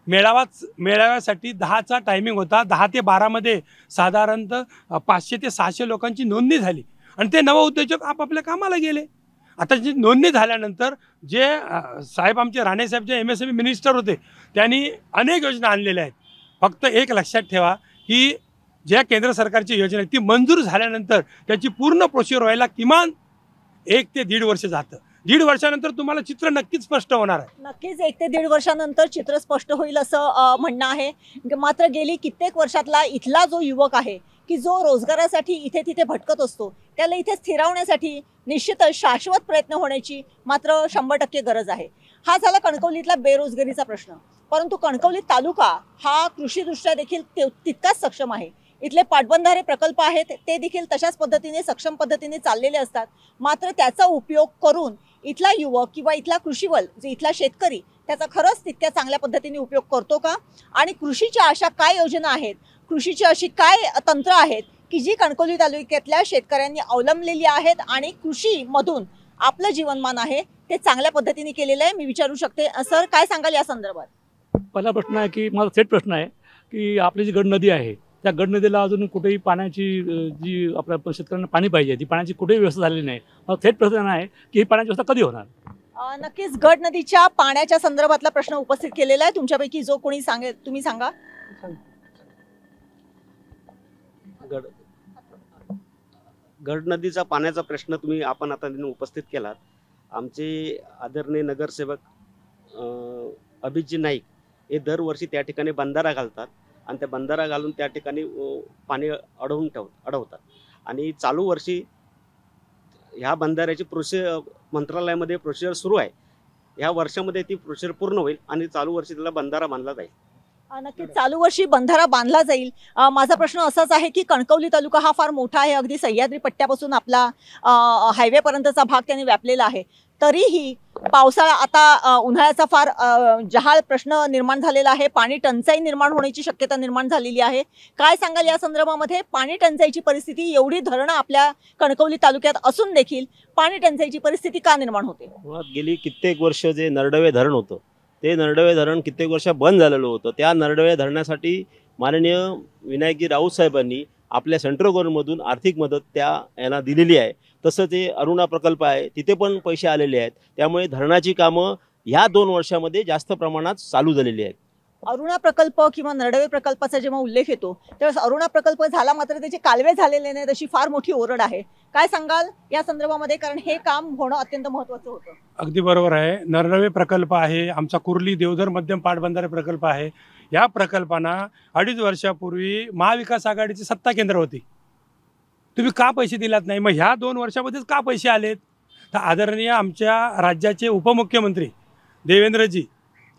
S4: मेळाव्यासाठी 10चा टायमिंग होता, 10 ते 12 मध्ये साधारणतः 500 ते 600 लोकांची नोंदणी झाली आणि ते नव उद्योजक आपापल्या कामाला गेले। आता जी नोंदणी झाल्यानंतर जे साहेब आमचे राणेसाहेब जे MSME मिनिस्टर होते, त्यांनी अनेक योजना आणलेल्या आहेत। फक्त एक लक्षात ठेवा की ज्या केंद्र सरकारची योजना आहे ती मंजूर झाल्यानंतर त्याची पूर्ण प्रोसिजर व्हायला किमान 1 ते 1.5 वर्ष जातं। 1.5 वर्षानंतर तुम्हाला चित्र नक्कीच स्पष्ट होणार आहे।
S5: नक्कीच 1 ते 1.5 वर्षानंतर चित्र स्पष्ट होईल असं म्हणणं आहे। मात्र गेली कित्येक वर्षातला इथला जो युवक आहे की जो रोजगारासाठी इथे तिथे भटकत असतो त्याला इथे स्थिरावण्यासाठी निश्चितच शाश्वत प्रयत्न होण्याची मात्र 100% गरज आहे. हा झाला कणकवलीतला बेरोजगारीचा प्रश्न. परंतु कणकवली तालुका हा कृषीदृष्ट्या देखील तितकाच सक्षम आहे. इथले पाटबंधारे प्रकल्प आहेत ते देखील तशाच पद्धतीने सक्षम पद्धतीने चाललेले असतात. मात्र त्याचा उपयोग करून इथला युवक किंवा इथला कृषीवल जो इथला शेतकरी त्याचा खरंच तितक्या चांगल्या पद्धतीने उपयोग करतो का? आणि कृषीच्या अशा काय योजना आहेत, कृषीची अशी काय तंत्र आहेत की जी कणकवली तालुक्यातल्या शेतकऱ्यांनी अवलंबलेली आहेत आणि कृषीमधून आपलं जीवनमान आहे ते चांगल्या पद्धतीने केलेलं आहे. मी विचारू शकते सर काय सांगाल या संदर्भात?
S8: पहिला प्रश्न आहे की माझा थेट प्रश्न आहे की आपली जी गड नदी आहे त्या गड नदीला अजून कुठेही पाण्याची जी आपल्या शेतकऱ्यांना पाणी पाहिजे ती पाण्याची कुठेही व्यवस्था झालेली नाही. मला थेट प्रश्न आहे की ही पाण्याची व्यवस्था कधी होणार?
S5: नक्कीच गड नदीच्या पाण्याच्या संदर्भातला प्रश्न उपस्थित केलेला आहे. तुमच्यापैकी जो कोणी सांगेल तुम्ही सांगा.
S2: गड नदीचा पाण्याचा प्रश्न आपण आता उपस्थित केलात. आमचे आदरणीय नगरसेवक अभिजी नाईक हे दरवर्षी त्या ठिकाणी बंधारा घालतात आणि त्या बंधारा घालून त्या ठिकाणी पाणी अडवतात आणि चालू वर्षी ह्या बंधाऱ्याची मंत्रालयामध्ये प्रोसिजर सुरू आहे. ह्या वर्षामध्ये ती प्रोसिजर पूर्ण होईल आणि चालू वर्षी त्याला बंधारा बांधला जाईल.
S5: नक्कीच चालू वर्षी बंधारा बांधला जाईल. माझा प्रश्न असाच आहे की कणकवली तालुका हा फार मोठा आहे. अगदी सह्याद्री पट्ट्यापासून आपला हायवे पर्यंतचा भाग त्यांनी व्यापलेला आहे. तरीही पावसाळा आता उन्हाळ्याचा फार जहाल प्रश्न निर्माण झालेला आहे. पाणी टंचाई निर्माण होण्याची शक्यता निर्माण झालेली आहे. काय सांगाल या संदर्भामध्ये? पाणी टंचाईची परिस्थिती, एवढी धरणं आपल्या कणकवली तालुक्यात असून देखील पाणी टंचाईची परिस्थिती का निर्माण होते?
S2: गेली कित्येक वर्ष जे नरडवे धरण होतं ते नरडवे धरण कित्येक वर्ष बंद झालेलं होतं. त्या नरडवे धरणासाठी माननीय विनायकजी राऊत साहेबांनी आपल्या सेंट्रल गव्हर्नमेंटमधून आर्थिक मदत यांना दिलेली आहे. तसं ते अरुणा प्रकल्प आहे तिथे पण पैसे आलेले आहेत. त्यामुळे धरणाची कामं ह्या 2 वर्षामध्ये जास्त प्रमाणात चालू झालेली आहेत.
S5: अरुणा प्रकल्प किंवा नरडवे प्रकल्पाचा जेव्हा उल्लेख येतो त्यावेळेस अरुणा प्रकल्प झाला मात्र त्याचे कालवे झालेले नाहीत अशी फार मोठी ओरड आहे. काय सांगाल या संदर्भामध्ये? कारण हे काम होणं अत्यंत महत्त्वाचं होतं.
S4: अगदी बरोबर आहे. नरडवे प्रकल्प आहे, आमचा कुर्ली देवधर मध्यम पाटबंधारे प्रकल्प आहे. या प्रकल्पांना 2.5 वर्षापूर्वी महाविकास आघाडीची सत्ता केंद्र होती. तुम्ही का पैसे दिलात नाही? मग ह्या 2 वर्षामध्येच का पैसे आलेत? तर आदरणीय आमच्या राज्याचे उपमुख्यमंत्री देवेंद्रजी,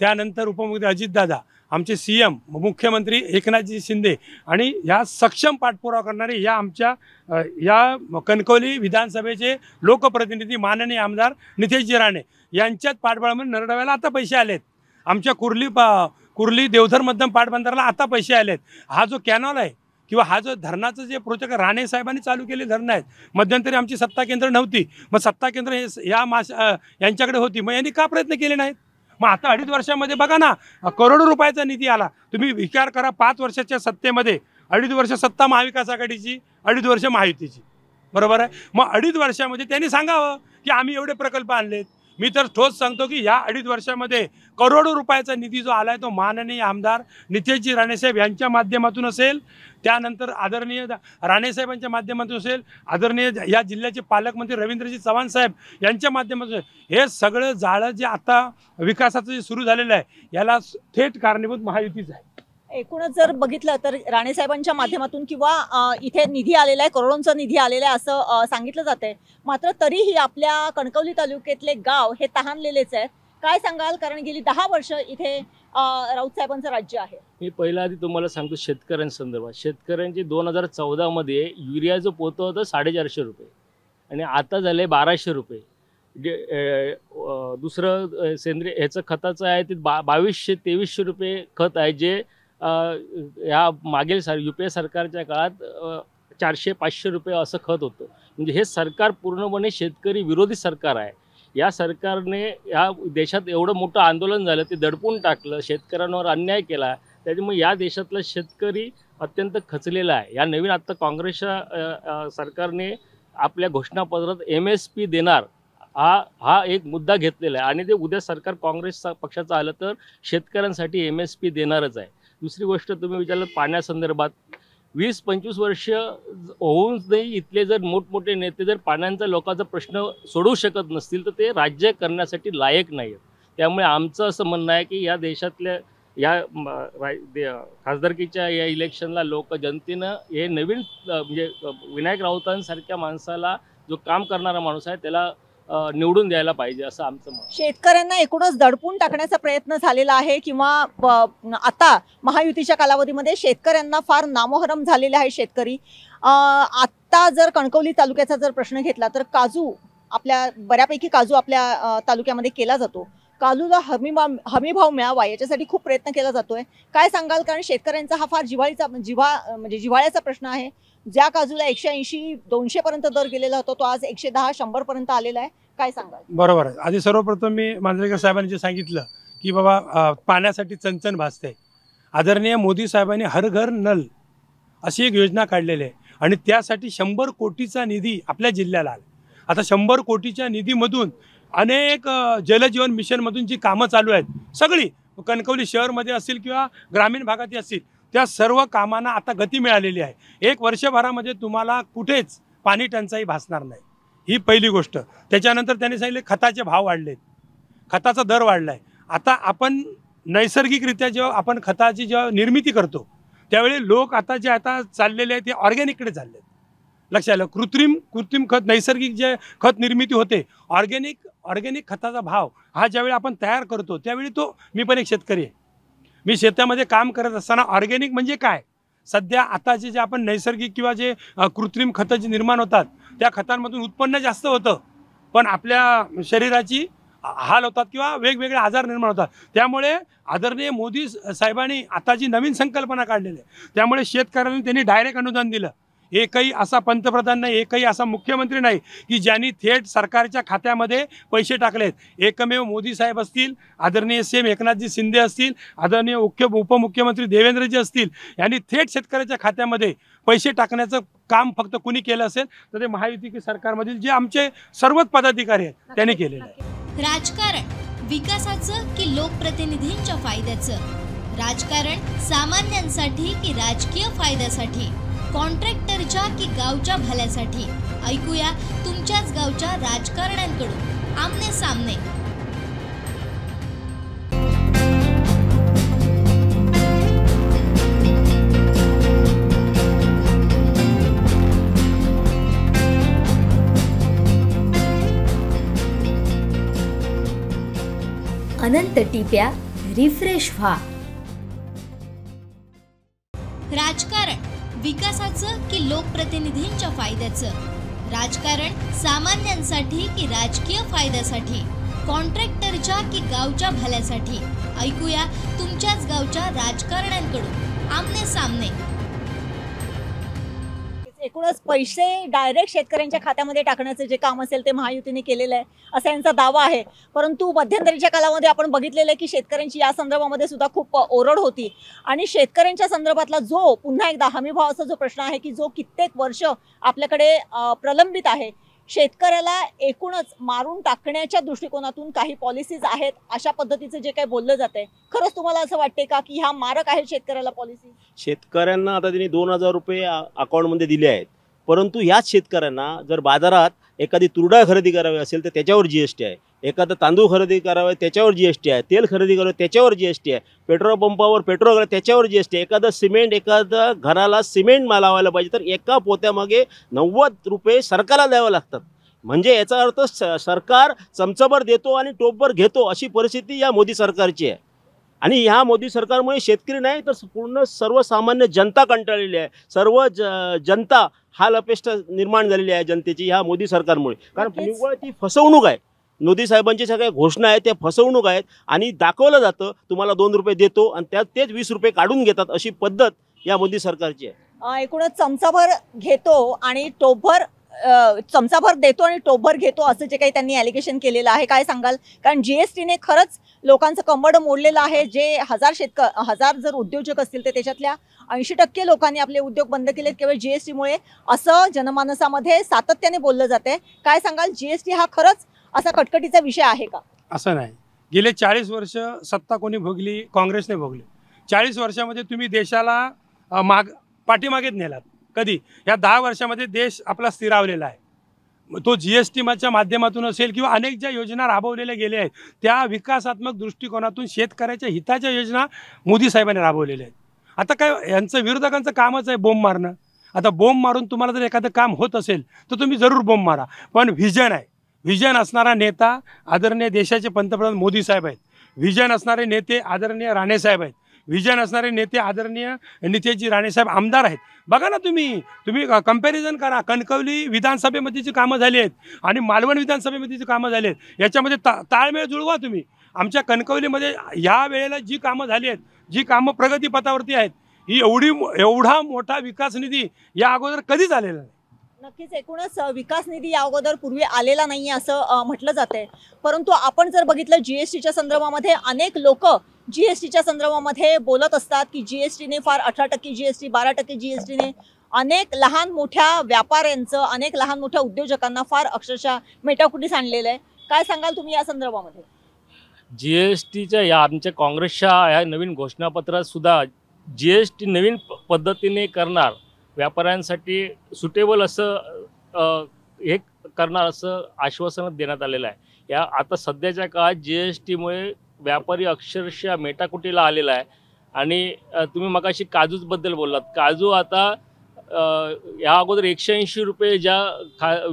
S4: त्यानंतर उपमुख्यमंत्री अजितदादा, आमचे CM मुख्यमंत्री एकनाथजी शिंदे आणि या सक्षम पाठपुरावा करणारे या कणकवली विधानसभेचे लोकप्रतिनिधी माननीय आमदार नितेशजी राणे यांच्यात पाठबळामध्ये नरडव्याला आता पैसे आलेत. आमच्या कुर्ली देवधर मध्यम पाटबंधाराला आता पैसे आलेत. हा जो कॅनॉल आहे किंवा हा जो धरणाचं जे प्रोजेक्ट राणे साहेबांनी चालू केले धरणं आहेत. मध्यंतरी आमची सत्ता केंद्र नव्हती, मग सत्ता केंद्र यांच्याकडे होती, मग यांनी का प्रयत्न केले नाहीत? मग आता 2.5 वर्षामध्ये बघा ना करोडो रुपयाचा निधी आला. तुम्ही विचार करा 5 वर्षाच्या सत्तेमध्ये 2.5 वर्ष सत्ता महाविकास आघाडीची, 2.5 वर्ष महायुतीची, बरोबर आहे. मग 2.5 वर्षामध्ये त्यांनी सांगावं की आम्ही एवढे प्रकल्प आणलेत. मी तर ठोस सांगतो की या 2.5 वर्षामध्ये करोडो रुपयाचा निधी जो आलाय तो माननीय आमदार नितेशजी राणेसाहेब यांच्या माध्यमातून असेल, त्यानंतर आदरणीय राणेसाहेबांच्या माध्यमातून असेल, आदरणीय या जिल्ह्याचे पालकमंत्री रवींद्रजी चव्हाण साहेब यांच्या माध्यमातून. हे सगळं जाळं जे आता विकासाचं जे सुरू झालेलं आहे याला थेट कारणीभूत महायुतीच आहे.
S5: एकूणच जर बघितलं तर राणे साहेबांच्या माध्यमातून किंवा इथे निधी आलेला आहे, करोडोंचा निधी आलेला आहे असं सांगितलं जातंय. मात्र तरीही आपल्या कणकवली तालुक्यातले गाव हे तहानलेलेच आहे. काय सांगाल? कारण गेली 10 वर्ष इथे राऊत साहेबांचं राज्य आहे.
S7: मी पहिला आधी तुम्हाला सांगतो शेतकऱ्यांसंदर्भात. शेतकऱ्यांची 2014 मध्ये युरियाचं पोतं होतं 450 रुपये आणि आता झालंय 1200 रुपये. दुसरं सेंद्रिय ह्याचं खताचं आहे ते 2200-2300 रुपये खत आहे जे या मागील UPA सरकारच्या काळात 400-500 रुपये असं खत होतं. म्हणजे हे सरकार पूर्णपणे शेतकरी विरोधी सरकार आहे. या सरकारने या देशात एवढं मोठं आंदोलन झालं ते दडपून टाकलं, शेतकऱ्यांवर अन्याय केला. त्याच्यामुळे या देशातला शेतकरी अत्यंत खचलेला आहे. या नवीन आत्ता काँग्रेसच्या सरकारने आपल्या घोषणापत्रात MSP देणार हा एक मुद्दा घेतलेला आहे आणि ते उद्या सरकार काँग्रेस पक्षाचं आलं तर शेतकऱ्यांसाठी MSP देणारच आहे. दुसरी गोष्ट तुम्ही विचारलं पाण्यासंदर्भात, 20-25 वर्ष होऊन नाही इथले जर मोठमोठे नेते जर पाण्याचा लोकांचा प्रश्न सोडवू शकत नसतील तर ते राज्य करण्यासाठी लायक नाही आहेत. त्यामुळे आमचं असं म्हणणं आहे की या देशातल्या खासदारकीच्या या इलेक्शनला जनतेनं हे नवीन म्हणजे विनायक राऊतांसारख्या माणसाला, जो काम करणारा माणूस आहे, त्याला निवडून द्यायला पाहिजे असं आमचं मत.
S5: शेतकऱ्यांना एकूणच दडपून टाकण्याचा प्रयत्न झालेला आहे किंवा आता महायुतीच्या कालावधीमध्ये शेतकऱ्यांना फार नामोहरम झालेले आहे शेतकरी. आता जर कणकवली तालुक्याचा जर प्रश्न घेतला तर काजू आपल्या बऱ्यापैकी काजू आपल्या तालुक्यामध्ये केला जातो. काजूला हमीभाव मिळावा याच्यासाठी खूप प्रयत्न केला जातोय. काय सांगाल, कारण शेतकऱ्यांचा हा फार जिव्हाळ्याचा प्रश्न आहे. ज्या काजूला 180-200 पर्यंत दर गेलेला होता तो आज 110-100 पर्यंत आलेला आहे. काय सांगाल?
S4: बरोबर आहे. आधी सर्वप्रथम मी मांजरेकर साहेबांनी जे सांगितलं की बाबा पाण्यासाठी चणचण भासते. आदरणीय मोदी साहेबांनी हर घर नल अशी एक योजना काढलेली आहे आणि त्यासाठी 100 कोटीचा निधी आपल्या जिल्ह्याला आला. आता 100 कोटीच्या निधीमधून अनेक जलजीवन मिशनमधून जी कामं चालू आहेत सगळी कणकवली शहरमध्ये असतील किंवा ग्रामीण भागात असतील त्या सर्व कामांना आता गती मिळालेली आहे. 1 वर्षभरामध्ये तुम्हाला कुठेच पाणी टंचाई भासणार नाही, ही पहिली गोष्ट. त्याच्यानंतर त्यांनी सांगितले खताचे भाव वाढलेत, खताचा दर वाढला आहे. आता आपण नैसर्गिकरित्या जेव्हा आपण खताची जेव्हा निर्मिती करतो त्यावेळी लोक आता जे चाललेले आहेत ते ऑर्गॅनिककडे चालले आहेत. लक्षात आलं? कृत्रिम खत, नैसर्गिक जे खत निर्मिती होते, ऑर्गॅनिक खताचा भाव हा ज्यावेळी आपण तयार करतो त्यावेळी मी पण एक शेतकरी आहे. मी शेतामध्ये काम करत असताना ऑर्गॅनिक म्हणजे काय, सध्या आताचे जे आपण नैसर्गिक किंवा जे कृत्रिम खतं जे निर्माण होतात त्या खतांमधून उत्पन्न जास्त होतं पण आपल्या शरीराची हाल होतात किंवा वेगवेगळे आजार निर्माण होतात. त्यामुळे आदरणीय मोदी साहेबांनी आता जी नवीन संकल्पना काढलेली आहे त्यामुळे शेतकऱ्यांना त्यांनी डायरेक्ट अनुदान दिलं. एकही असा पंतप्रधान नाही, एकही असा मुख्यमंत्री नाही की ज्यांनी थेट सरकारच्या खात्यामध्ये पैसे टाकलेत. एकमेव मोदी साहेब असतील, आदरणीय सीएम एकनाथजी शिंदे असतील, आदरणीय उपमुख्यमंत्री देवेंद्रजी असतील, यांनी थेट शेतकऱ्याच्या खात्यामध्ये पैसे टाकण्याचं काम फक्त कुणी केलं असेल तर ते महायुती सरकारमधील जे आमचे सर्वच पदाधिकारी आहेत त्यांनी केलेलं आहे.
S1: राजकारण विकासाचं की लोकप्रतिनिधींच्या फायद्याचं? राजकारण सामान्यांसाठी की राजकीय फायद्यासाठी? कॉन्ट्रॅक्टरच्या की गावच्या भल्यासाठी? ऐकूया तुमच्याच गावच्या राजकारण्यांकडून आमने सामने. अनंत टिप्या रिफ्रेश व्हा. राजकारण विकासाचं की लोकप्रतिनिधींच्या फायद्याचं? राजकारण सामान्यांसाठी की राजकीय फायद्यासाठी? कॉन्ट्रॅक्टरच्या की गावच्या भल्यासाठी? ऐकूया तुमच्याच गावच्या राजकारण्यांकडून आमने सामने.
S5: एकूणच पैसे डायरेक्ट शेतकऱ्यांच्या खात्यामध्ये टाकण्याचे जे काम असेल ते महायुतीने केलेलं आहे असा यांचा दावा आहे. परंतु मध्यंतरीच्या कालामध्ये आपण बघितलेलं आहे की शेतकऱ्यांची या संदर्भामध्ये सुद्धा खूप ओरड होती आणि शेतकऱ्यांच्या संदर्भातला जो पुन्हा एकदा हमीभावाचा जो प्रश्न आहे की जो कित्येक वर्ष आपल्याकडे प्रलंबित आहे, शेतकऱ्याला एकूणच मारून टाकण्याच्या दृष्टिकोनातून काही पॉलिसीज आहेत अशा पद्धतीचं जे काही बोललं जात आहे, खरंच तुम्हाला असं वाटते का की ह्या मारक आहेत शेतकऱ्याला पॉलिसी?
S2: शेतकऱ्यांना आता त्यांनी 2,000 रुपये अकाउंटमध्ये दिले आहेत, परंतु ह्याच शेतकऱ्यांना जर बाजारात एखादी तुरडाळ खरेदी करावी असेल तर त्याच्यावर GST आहे, एखादा तांदूळ खरेदी करावे त्याच्यावर GST आहे, तेल खरेदी करावे त्याच्यावर GST आहे, पेट्रोल पंपावर पेट्रोल त्याच्यावर GST आहे, एखादा घराला सिमेंट लावायला पाहिजे तर एका पोत्यामागे 90 रुपये सरकारला द्यावं लागतात. म्हणजे याचा अर्थ सरकार चमचाभर देतो आणि टोपभर घेतो अशी परिस्थिती या मोदी सरकारची आहे. आणि ह्या मोदी सरकारमुळे शेतकरी नाही तर पूर्ण सर्वसामान्य जनता कंटाळलेली आहे. सर्व जनता हाल अपेष्टा निर्माण झालेली आहे जनतेची ह्या मोदी सरकारमुळे. कारण निव्वळ ती फसवणूक आहे. मोदी साहेबांच्या सगळ्या घोषणा आहेत त्या फसवणूक आहेत आणि दाखवलं जातं तुम्हाला 2 रुपये देतो आणि त्यात तेच 20 रुपये काढून घेतात अशी पद्धत या मोदी सरकारची आहे.
S5: एकूणच चमचाभर घेतो आणि टोपभर चमचाभर देतो आणि टोपभर घेतो असं जे काही त्यांनी ॲलिगेशन केलेलं आहे. काय सांगाल? कारण GSTने खरंच लोकांचं कंबड मोडलेलं आहे. जे हजार जर उद्योजक असतील तर त्याच्यातल्या 80% लोकांनी आपले उद्योग बंद केलेत केवळ GSTमुळे असं जनमानसामध्ये सातत्याने बोललं जाते. काय सांगाल, GST हा खरंच असा कटकटीचा विषय आहे का?
S4: असं नाही. गेले 40 वर्ष सत्ता कोणी भोगली? काँग्रेसने भोगली. 40 वर्षामध्ये तुम्ही देशाला पाठीमागेच नेलात. कधी या 10 वर्षामध्ये देश आपला स्थिरावलेला आहे. तो GSTच्या माध्यमातून असेल किंवा अनेक ज्या योजना राबवलेल्या गेल्या आहेत त्या विकासात्मक दृष्टिकोनातून शेतकऱ्याच्या हिताच्या योजना मोदी साहेबांनी राबवलेल्या आहेत. आता काय यांचं विरोधकांचं कामच आहे बोंब मारणं. आता बोंब मारून तुम्हाला जर एखादं काम होत असेल तर तुम्ही जरूर बोंब मारा, पण व्हिजन आहे. व्हिजन असणारा नेता आदरणीय देशाचे पंतप्रधान मोदी साहेब आहेत. व्हिजन असणारे नेते आदरणीय राणेसाहेब आहेत. व्हिजन असणारे नेते आदरणीय नितेशजी राणेसाहेब आमदार आहेत. बघा ना तुम्ही कंपॅरिझन करा. कणकवली विधानसभेमध्ये जी कामं झाली आहेत आणि मालवण विधानसभेमध्ये जी कामं झाली आहेत याच्यामध्ये ताळमेळ जुळवा तुम्ही. आमच्या कणकवलीमध्ये या वेळेला जी कामं झाली आहेत, जी कामं प्रगतीपथावरती आहेत, ही एवढा मोठा विकास निधी या अगोदर कधीच आलेला नाही.
S5: नक्कीच एकूणच विकास निधी या अगोदर पूर्वी आलेला नाही असं म्हटलं जाते. परंतु आपण जर बघितलं GSTच्या संदर्भामध्ये अनेक लोक GSTच्या संदर्भामध्ये बोलत असतात की GSTने फार 18% GST 12% GSTने अनेक लहान मोठ्या व्यापाऱ्यांचं, अनेक लहान मोठ्या उद्योजकांना फार अक्षरशः मेटाकुटीस आणलेलं आहे. काय सांगाल तुम्ही या संदर्भामध्ये?
S7: GSTच्या या आमच्या काँग्रेसच्या या नवीन घोषणापत्रात सुद्धा GST नवीन पद्धतीने करणार, व्यापाऱ्यांसाठी सुटेबल असं हे करणार असं आश्वासन देण्यात आलेलं आहे. या आता सध्याच्या काळात GSTमुळे व्यापारी अक्षरशः मेटाकुटीला आलेला आहे. आणि तुम्ही मगाशी काजूबद्दल बोललात. काजू आता या अगोदर 180 रुपये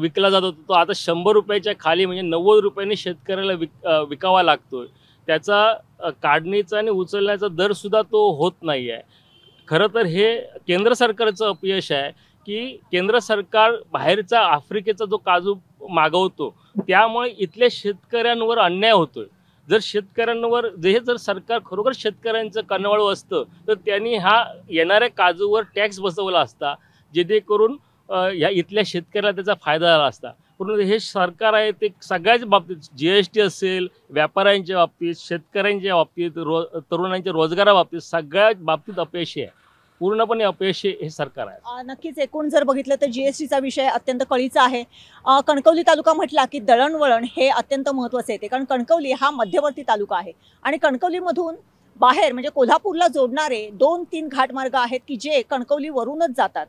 S7: विकला जात होता, तो आता 100 रुपयाच्या खाली म्हणजे 90 रुपयांनी शेतकऱ्याला विकावा लागतोय. त्याचा काढणीचा आणि उचलण्याचा दरसुद्धा तो होत नाही आहे. खरं तर हे केंद्र सरकारचं अपयश आहे की केंद्र सरकार बाहेरचा आफ्रिकेचा जो काजू मागवतो त्यामुळे इथल्या शेतकऱ्यांवर अन्याय होतोय. जर शेतकऱ्यांवर जर सरकार खरोखर शेतकऱ्यांचं कणवाळू असतं तर त्यांनी हा येणाऱ्या काजूवर टॅक्स बसवला असता, जेणेकरून या इथल्या शेतकऱ्याला त्याचा फायदा झाला असता. परंतु हे सरकार आहे ते सगळ्याच बाबतीत, GST असेल, व्यापाऱ्यांच्या बाबतीत, शेतकऱ्यांच्या बाबतीत, तरुणांच्या रोजगाराबाबतीत, सगळ्या बाबतीत अपयशी आहे. पूर्णपणे अपयशी हे सरकार आहे.
S5: नक्कीच एकूण जर बघितलं तर GSTचा विषय अत्यंत कळीचा आहे. कणकवली तालुका म्हटला की दळणवळण हे अत्यंत महत्त्वाचं येते, कारण कणकवली हा मध्यवर्ती तालुका आहे आणि कणकवलीमधून बाहेर म्हणजे कोल्हापूरला जोडणारे 2-3 घाटमार्ग आहेत की जे कणकवलीवरूनच जातात.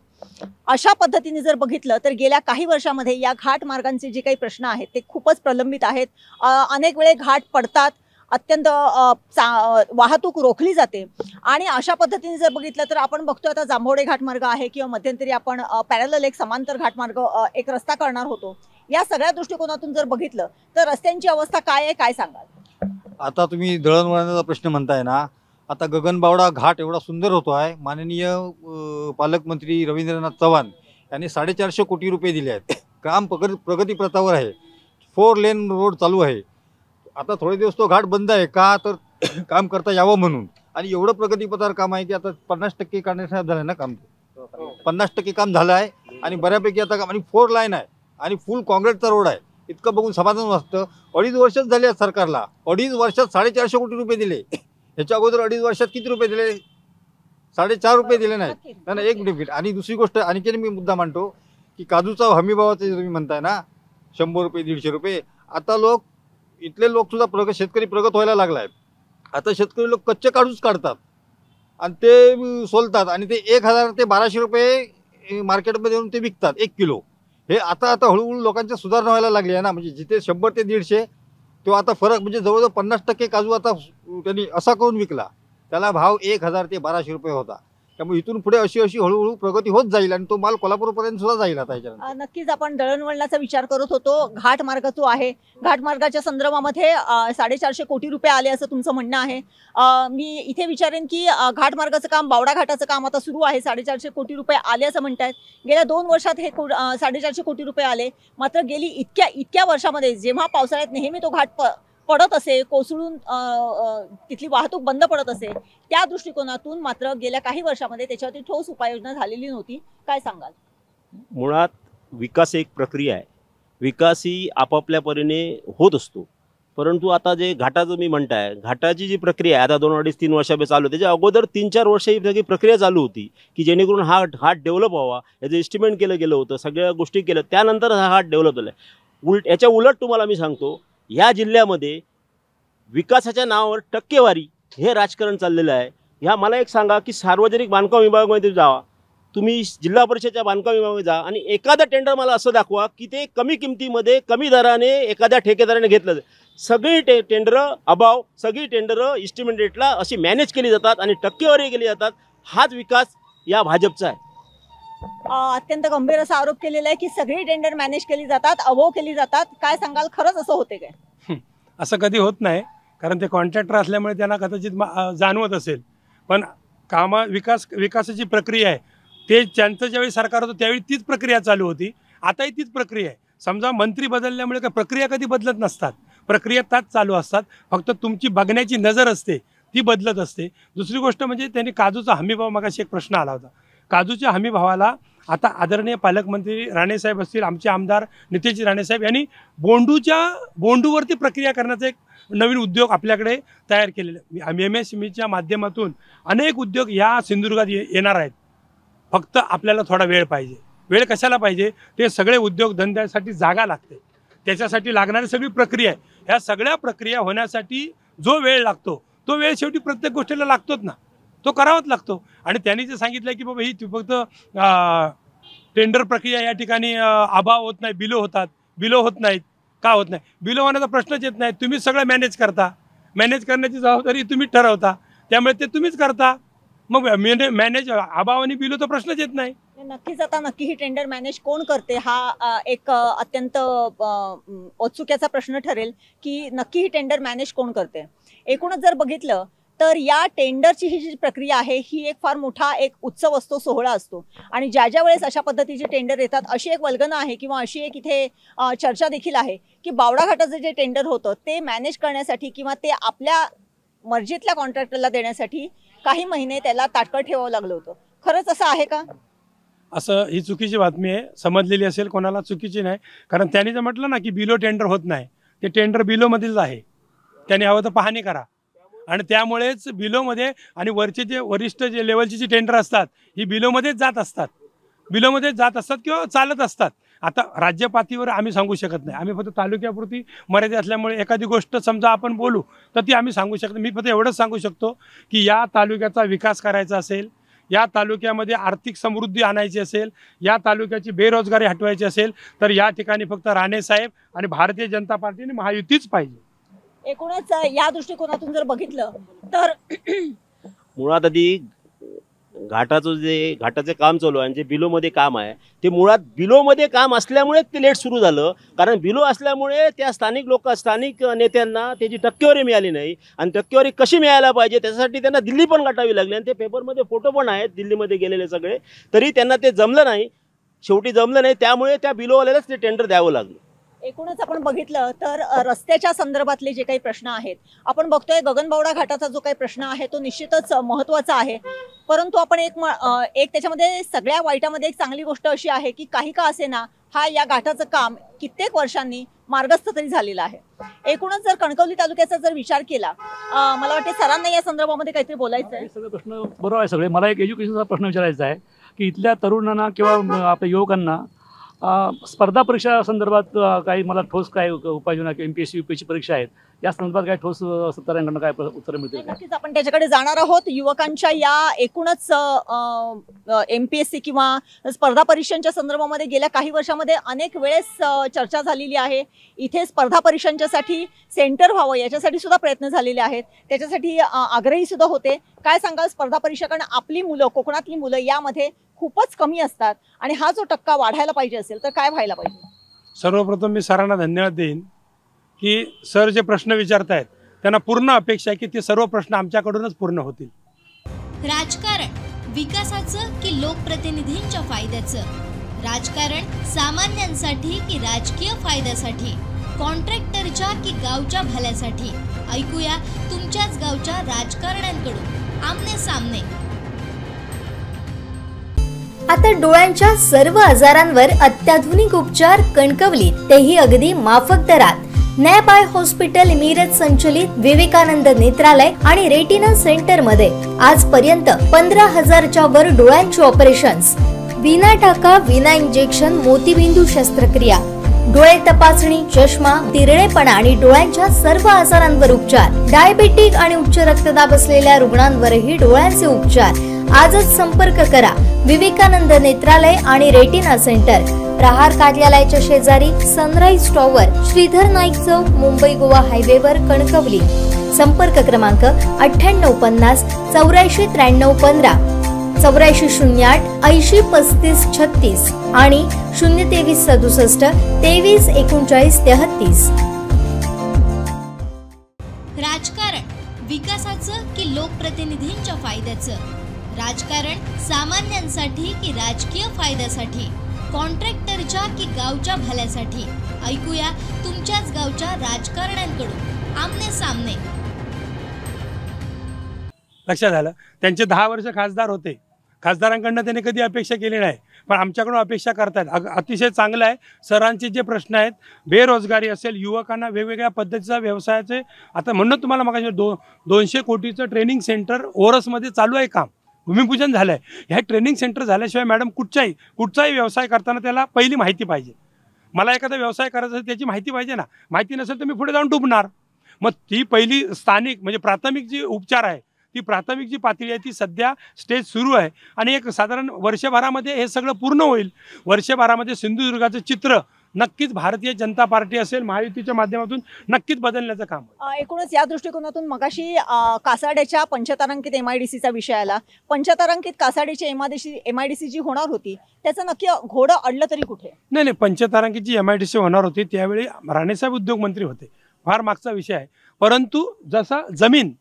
S5: अशा पद्धतीने जर बघितलं तर गेल्या काही वर्षामध्ये या घाटमार्गांचे जे काही प्रश्न आहेत ते खूपच प्रलंबित आहेत. अनेक वेळे घाट पडतात, अत्यंत वाहतूक रोखली जाते आणि अशा पद्धतीने जर बघितलं तर आपण बघतो आता जांभोडे घाटमार्ग आहे किंवा मध्यंतरी आपण पॅरलल एक समांतर घाटमार्ग एक रस्ता करणार होतो. या सगळ्या दृष्टिकोनातून जर बघितलं तर रस्त्यांची अवस्था काय आहे, काय सांगाल?
S3: आता तुम्ही दळणवळणाचा प्रश्न म्हणताय ना, आता गगनबावडा घाट एवढा सुंदर होतो आहे. माननीय पालकमंत्री रवींद्रनाथ चव्हाण यांनी 450 कोटी रुपये दिले आहेत. काम प्रगतीपथावर आहे. 4 लेन रोड चालू आहे. आता थोडे दिवस तो घाट बंद आहे का तर काम करता यावं म्हणून, आणि एवढं प्रगतीपथावर काम आहे की आता 50% करण्यासाठी झालं ना काम. 50% काम झालं आहे आणि बऱ्यापैकी आता काम, आणि 4 लाईन आहे आणि फुल काँक्रीटचा रोड आहे. इतकं बघून समाधान वाटतं. 2.5 वर्षच झाले आहेत सरकारला. 2.5 वर्षात 450 कोटी रुपये दिले. ह्याच्या अगोदर 2.5 वर्षात किती रुपये दिले? 4.5 रुपये दिले नाहीत ना. एक मिनिट. आणि दुसरी गोष्ट आणखी मी मुद्दा मांडतो की काजूचा हमीभावाचं तुम्ही म्हणताय ना 100 रुपये 150 रुपये. आता इथले लोक सुद्धा शेतकरी प्रगत व्हायला लागला आहे. आता शेतकरी लोक कच्चे काजूच काढतात आणि ते सोलतात आणि ते 1000 ते 1200 रुपये मार्केटमध्ये येऊन ते विकतात 1 किलो. हे आता हळूहळू लोकांच्या सुधारणा व्हायला लागली आहे ना. म्हणजे जिथे 100 ते 150 तो आता फरक म्हणजे जवळजवळ 50% काजू आता त्यांनी असा करून विकला. त्याला भाव 1000 ते 1200 रुपये होता. त्यामुळे इथून पुढे अशी हळूहळू प्रगती होत जाईल आणि तो माल कोल्हापूरपर्यंत सुद्धा जाईल. आता ह्याच्यानंतर
S5: नक्कीच आपण दळणवळणाचा विचार करत होतो. घाटमार्ग जो आहे, घाटमार्गाच्या संदर्भामध्ये 450 कोटी रुपये आले असं तुमचं म्हणणं आहे. मी इथे विचारेन की घाटमार्गाचं काम, बावडा घाटाचं काम आता सुरू आहे. 450 कोटी रुपये आले असं म्हणतायत. गेल्या 2 वर्षात हे 450 कोटी रुपये आले. मात्र गेली इतक्या वर्षामध्ये जेव्हा पावसाळ्यात नेहमी तो घाट पडत असे, कोसळून तिथली वाहतूक बंद पडत असे, त्या दृष्टिकोनातून मात्र गेल्या काही वर्षामध्ये त्याच्यावरती ठोस उपाययोजना झालेली नव्हती. काय सांगाल?
S2: मुळात विकास एक प्रक्रिया आहे. विकास ही आपापल्या परीने होत असतो. परंतु आता जे घाटाचं मी म्हणताय, घाटाची जी प्रक्रिया आहे आता 2-2.5-3 वर्षापूर्वी चालू होती. त्याच्या अगोदर 3-4 वर्ष ही सगळी प्रक्रिया चालू होती की जेणेकरून हा घाट डेव्हलप व्हावा, याचं एस्टिमेट केलं गेलं होतं, सगळ्या गोष्टी केल्या, त्यानंतर हा घाट डेव्हलप झाला आहे. याच्या उलट तुम्हाला मी सांगतो, या जिल्ह्यामध्ये विकासाच्या नावावर टक्केवारी हे राजकारण चाललेलं आहे. मला एक सांगा की सार्वजनिक बांधकाम विभागामध्ये जावा, तुम्ही जिल्हा परिषदेच्या बांधकाम विभागामध्ये जा आणि एखादा टेंडर मला असं दाखवा की ते कमी किमतीमध्ये कमी दराने एखाद्या ठेकेदाराने घेतलं. सगळी टेंडर अभाव, सगळी टेंडर इस्टिमेट रेटला अशी मॅनेज केली जातात आणि टक्केवारी केली जातात. हाच विकास या भाजपचा आहे.
S5: अत्यंत गंभीर असा आरोप केलेला आहे की सगळी टेंडर मॅनेज केली जातात, अभाव केली जातात. काय सांगाल, खरंच असं होते काय?
S4: असं कधी होत नाही, कारण ते कॉन्ट्रॅक्टर असल्यामुळे त्यांना कदाचित जाणवत असेल. पण विकासाची प्रक्रिया आहे, ते त्यांचं ज्यावेळी सरकार होतं त्यावेळी तीच प्रक्रिया चालू होती, आताही तीच प्रक्रिया आहे. समजा मंत्री बदलल्यामुळे काय प्रक्रिया कधी बदलत नसतात, प्रक्रिया त्याच चालू असतात. फक्त तुमची बघण्याची नजर असते ती बदलत असते. दुसरी गोष्ट म्हणजे त्यांनी काजूचा हमीभाव, मगाशी एक प्रश्न आला होता, काजूच्या हमीभावाला आता आदरणीय पालकमंत्री राणेसाहेब असतील, आमचे आमदार नितेश राणेसाहेब यांनी बोंडूवरती प्रक्रिया करण्याचा एक नवीन उद्योग आपल्याकडे तयार केलेले. MSMEच्या माध्यमातून अनेक उद्योग या सिंधुदुर्गात येणार आहेत. फक्त आपल्याला थोडा वेळ पाहिजे. वेळ कशाला पाहिजे? ते सगळे उद्योगधंद्यासाठी जागा लागते, त्याच्यासाठी लागणारी सगळी प्रक्रिया आहे. ह्या सगळ्या प्रक्रिया होण्यासाठी जो वेळ लागतो तो वेळ शेवटी प्रत्येक गोष्टीला लागतोच ना, तो करावाच लागतो. आणि त्यांनी जे सांगितलं की बाबा ही फक्त टेंडर प्रक्रिया या ठिकाणी अभाव होत नाही, बिलो होतात. बिलो होत नाहीत का होत नाही? बिलो होण्याचा प्रश्नच येत नाही. तुम्ही सगळं मॅनेज करता, मॅनेज करण्याची जबाबदारी तुम्हीच ठरवता, त्यामुळे ते तुम्हीच करता. मग मॅनेज अभाव आणि बिलो तर प्रश्नच येत नाही.
S5: नक्कीच. आता नक्की ही टेंडर मॅनेज कोण करते हा एक अत्यंत औत्सुक्याचा प्रश्न ठरेल की नक्की ही टेंडर मॅनेज कोण करते. एकूणच जर बघितलं तर या टेंडरची ही जी प्रक्रिया आहे ही एक फार मोठा एक उत्सव असतो, सोहळा असतो. आणि ज्या वेळेस अशा पद्धतीचे टेंडर येतात, अशी एक वल्गना आहे किंवा अशी एक इथे चर्चा देखील आहे की बावडा घाटाचं जे टेंडर होतं ते मॅनेज करण्यासाठी किंवा ते आपल्या मर्जीतल्या कॉन्ट्रॅक्टरला देण्यासाठी काही महिने त्याला ताटकळत ठेवावं लागलं होतं. खरंच असं आहे का?
S4: असं ही चुकीची बातमी आहे, समजलेली असेल कोणाला, चुकीची नाही. कारण त्यांनी जर म्हटलं ना की बिलो टेंडर होत नाही, ते टेंडर बिलोमधीलच आहे. त्यांनी हवं तर पाहणी करा. आणि त्यामुळेच बिलोमध्ये आणि वरचे जे वरिष्ठ जे लेवलची जी टेंडर असतात ही बिलोमध्येच जात असतात, बिलोमध्येच जात असतात किंवा चालत असतात. आता राज्य पातळीवर आम्ही सांगू शकत नाही, आम्ही फक्त तालुक्यापुरती मर्यादित असल्यामुळे एखादी गोष्ट समजा आपण बोलू तर ती आम्ही सांगू शकतो. मी फक्त एवढंच सांगू शकतो की या तालुक्याचा विकास करायचा असेल, या तालुक्यामध्ये आर्थिक समृद्धी आणायची असेल, या तालुक्याची बेरोजगारी हटवायची असेल तर या ठिकाणी फक्त राणेसाहेब आणि भारतीय जनता पार्टीने महायुतीच पाहिजे.
S5: एकूणच या दृष्टिकोनातून जर बघितलं तर
S2: मुळात आधी घाटाचे काम चालू आहे आणि जे बिलोमध्ये काम आहे ते मुळात बिलोमध्ये काम असल्यामुळे ते लेट सुरू झालं. कारण बिलो असल्यामुळे त्या स्थानिक नेत्यांना त्याची टक्केवारी मिळाली नाही आणि टक्केवारी कशी मिळायला पाहिजे त्यासाठी त्यांना दिल्ली पण गाठावी लागली. आणि ते पेपरमध्ये फोटो पण आहेत दिल्लीमध्ये गेलेले सगळे, तरी त्यांना ते जमलं नाही, शेवटी जमलं नाही. त्यामुळे त्या बिलोवाल्यालाच ते टेंडर द्यावं लागलं.
S5: एकूणच आपण बघितलं तर रस्त्याच्या संदर्भातले जे काही प्रश्न आहेत, आपण बघतोय गगनबावडा घाटाचा जो काही प्रश्न आहे तो निश्चितच महत्त्वाचा आहे. परंतु आपण एक त्याच्यामध्ये सगळ्या वाईटामध्ये एक चांगली गोष्ट अशी आहे की काही का असेना हा या घाटाचं काम कित्येक वर्षांनी मार्गस्थ तरी झालेलं आहे. एकूणच जर कणकवली तालुक्याचा जर विचार केला, मला वाटते सरांना या संदर्भामध्ये काहीतरी बोलायचं आहे.
S8: सगळे प्रश्न बरोबर आहे सगळे. मला एक एज्युकेशनचा प्रश्न विचारायचा आहे की इथल्या तरुणांना किंवा आपल्या युवकांना स्पर्धा परीक्षा संदर्भात काही मला ठोस काय उपाययोजना किंवा MPSC UPSC परीक्षा आहेत या संदर्भात काय ठोस सत्तारांकडून काय उत्तर मिळतील?
S5: नक्कीच आपण त्याच्याकडे जाणार आहोत. युवकांच्या या एकूणच MPSC किंवा स्पर्धा परीक्षांच्या संदर्भामध्ये गेल्या काही वर्षामध्ये अनेक वेळेस चर्चा झालेली आहे. इथे स्पर्धा परीक्षांच्यासाठी सेंटर व्हावं याच्यासाठी सुद्धा प्रयत्न झालेले आहेत, त्याच्यासाठी आग्रही सुद्धा होते. काय सांगाल स्पर्धा परीक्षा? कारण आपली मुलं, कोकणातली मुलं यामध्ये खूपच कमी असतात आणि हा जो टक्का वाढायला पाहिजे असेल तर काय व्हायला पाहिजे?
S4: सर्वप्रथम मी सरांना धन्यवाद देईन की सर जे प्रश्न विचारतायत त्यांना पूर्ण अपेक्षा आहे की ते सर्व प्रश्न आमच्याकडूनच पूर्ण होतील.
S1: राजकारण विकासाचं की लोकप्रतिनिधींच्या फायद्याचं? राजकारण सामान्यांसाठी की राजकीय फायद्यासाठी? कॉन्ट्रॅक्टरच्या की गावच्या भल्यासाठी? ऐकूया तुमच्याच गावच्या राजकारण्यांकडून आमने सामने. आता डोळ्यांच्या सर्व आजारांवर अत्याधुनिक उपचार कणकवलीत, तेही अगदी माफक दरात. नॅप आय हॉस्पिटल इमिरत संचलित विवेकानंद नेत्रालय आणि रेटिना सेंटर मध्ये आजपर्यंत 15,000च्या वर डोळ्यांची ऑपरेशन्स, विना टाका विना इंजेक्शन मोतीबिंदू शस्त्रक्रिया, डोळे तपासणी, चष्मा, तिरळेपणा आणि डोळ्यांच्या सर्व आजारांवर उपचार. डायबेटिक आणि उच्च रक्तदाब असलेल्या रुग्णांवरही डोळ्यांचे उपचार. आजच संपर्क करा विवेकानंद नेत्रालय आणि रेटिना सेंटर, प्रहार कार्यालयाच्या शेजारी सनराइज टॉवर, श्रीधर नाईक चौक, मुंबई गोवा हायवेवर कणकवली। संपर्क क्रमांक 9850 84 93 15, 8408 80 35 36 आणि 023 67 23 39 33। राजकारण विकासाचं की लोकप्रतिनिधींच्या फायद्याचं? राजकारण सामान्यांसाठी की राजकीय फायद्यासाठी? कॉन्ट्रॅक्टरच्या की गावच्या भल्यासाठी? ऐकूया तुमच्याच गावच्या राजकारण्यांकडून आमने सामने।
S4: लक्षात आलं, त्यांचे 10 वर्ष खासदार होते, खासदारांकडनं त्यांनी कधी अपेक्षा केली नाही, पण आमच्याकडून अपेक्षा करतायत। अतिशय चांगलं आहे। सरांचे जे प्रश्न आहेत, बेरोजगारी असेल, युवकांना वेगवेगळ्या पद्धतीचा व्यवसायाचे, आता म्हणून तुम्हाला मग 200 कोटीचं ट्रेनिंग सेंटर ओरसमध्ये चालू आहे, काम भूमिपूजन झालं आहे। ह्या ट्रेनिंग सेंटर झाल्याशिवाय मॅडम कुठचाही व्यवसाय करताना त्याला पहिली माहिती पाहिजे। मला एखादा व्यवसाय करायचा असेल त्याची माहिती पाहिजे ना, माहिती नसेल तर मी पुढे जाऊन डुबणार। मग ती पहिली स्थानिक म्हणजे प्राथमिक जी उपचार आहे, ती प्राथमिक जी पातळी आहे ती सध्या स्टेज सुरू आहे आणि एक साधारण वर्षभरामध्ये हे सगळं पूर्ण होईल। वर्षभरामध्ये सिंधुदुर्गाचं चित्र नक्कीच भारतीय जनता पार्टी असेल, महायुतीच्या माध्यमातून नक्कीच बदलण्याचं काम आहे।
S5: एकूणच या दृष्टिकोनातून मगाशी कासाड्याच्या पंचतारांकित MIDCचा विषय आला। पंचतारांकित कासाडीची MIDC जी होणार होती त्याचं नक्की घोडं अडलं तरी कुठे?
S4: नाही, पंचतारांकित जी MIDC होणार होती त्यावेळी राणेसाहेब उद्योग मंत्री होते, फार मागचा विषय आहे। परंतु जसा जमीन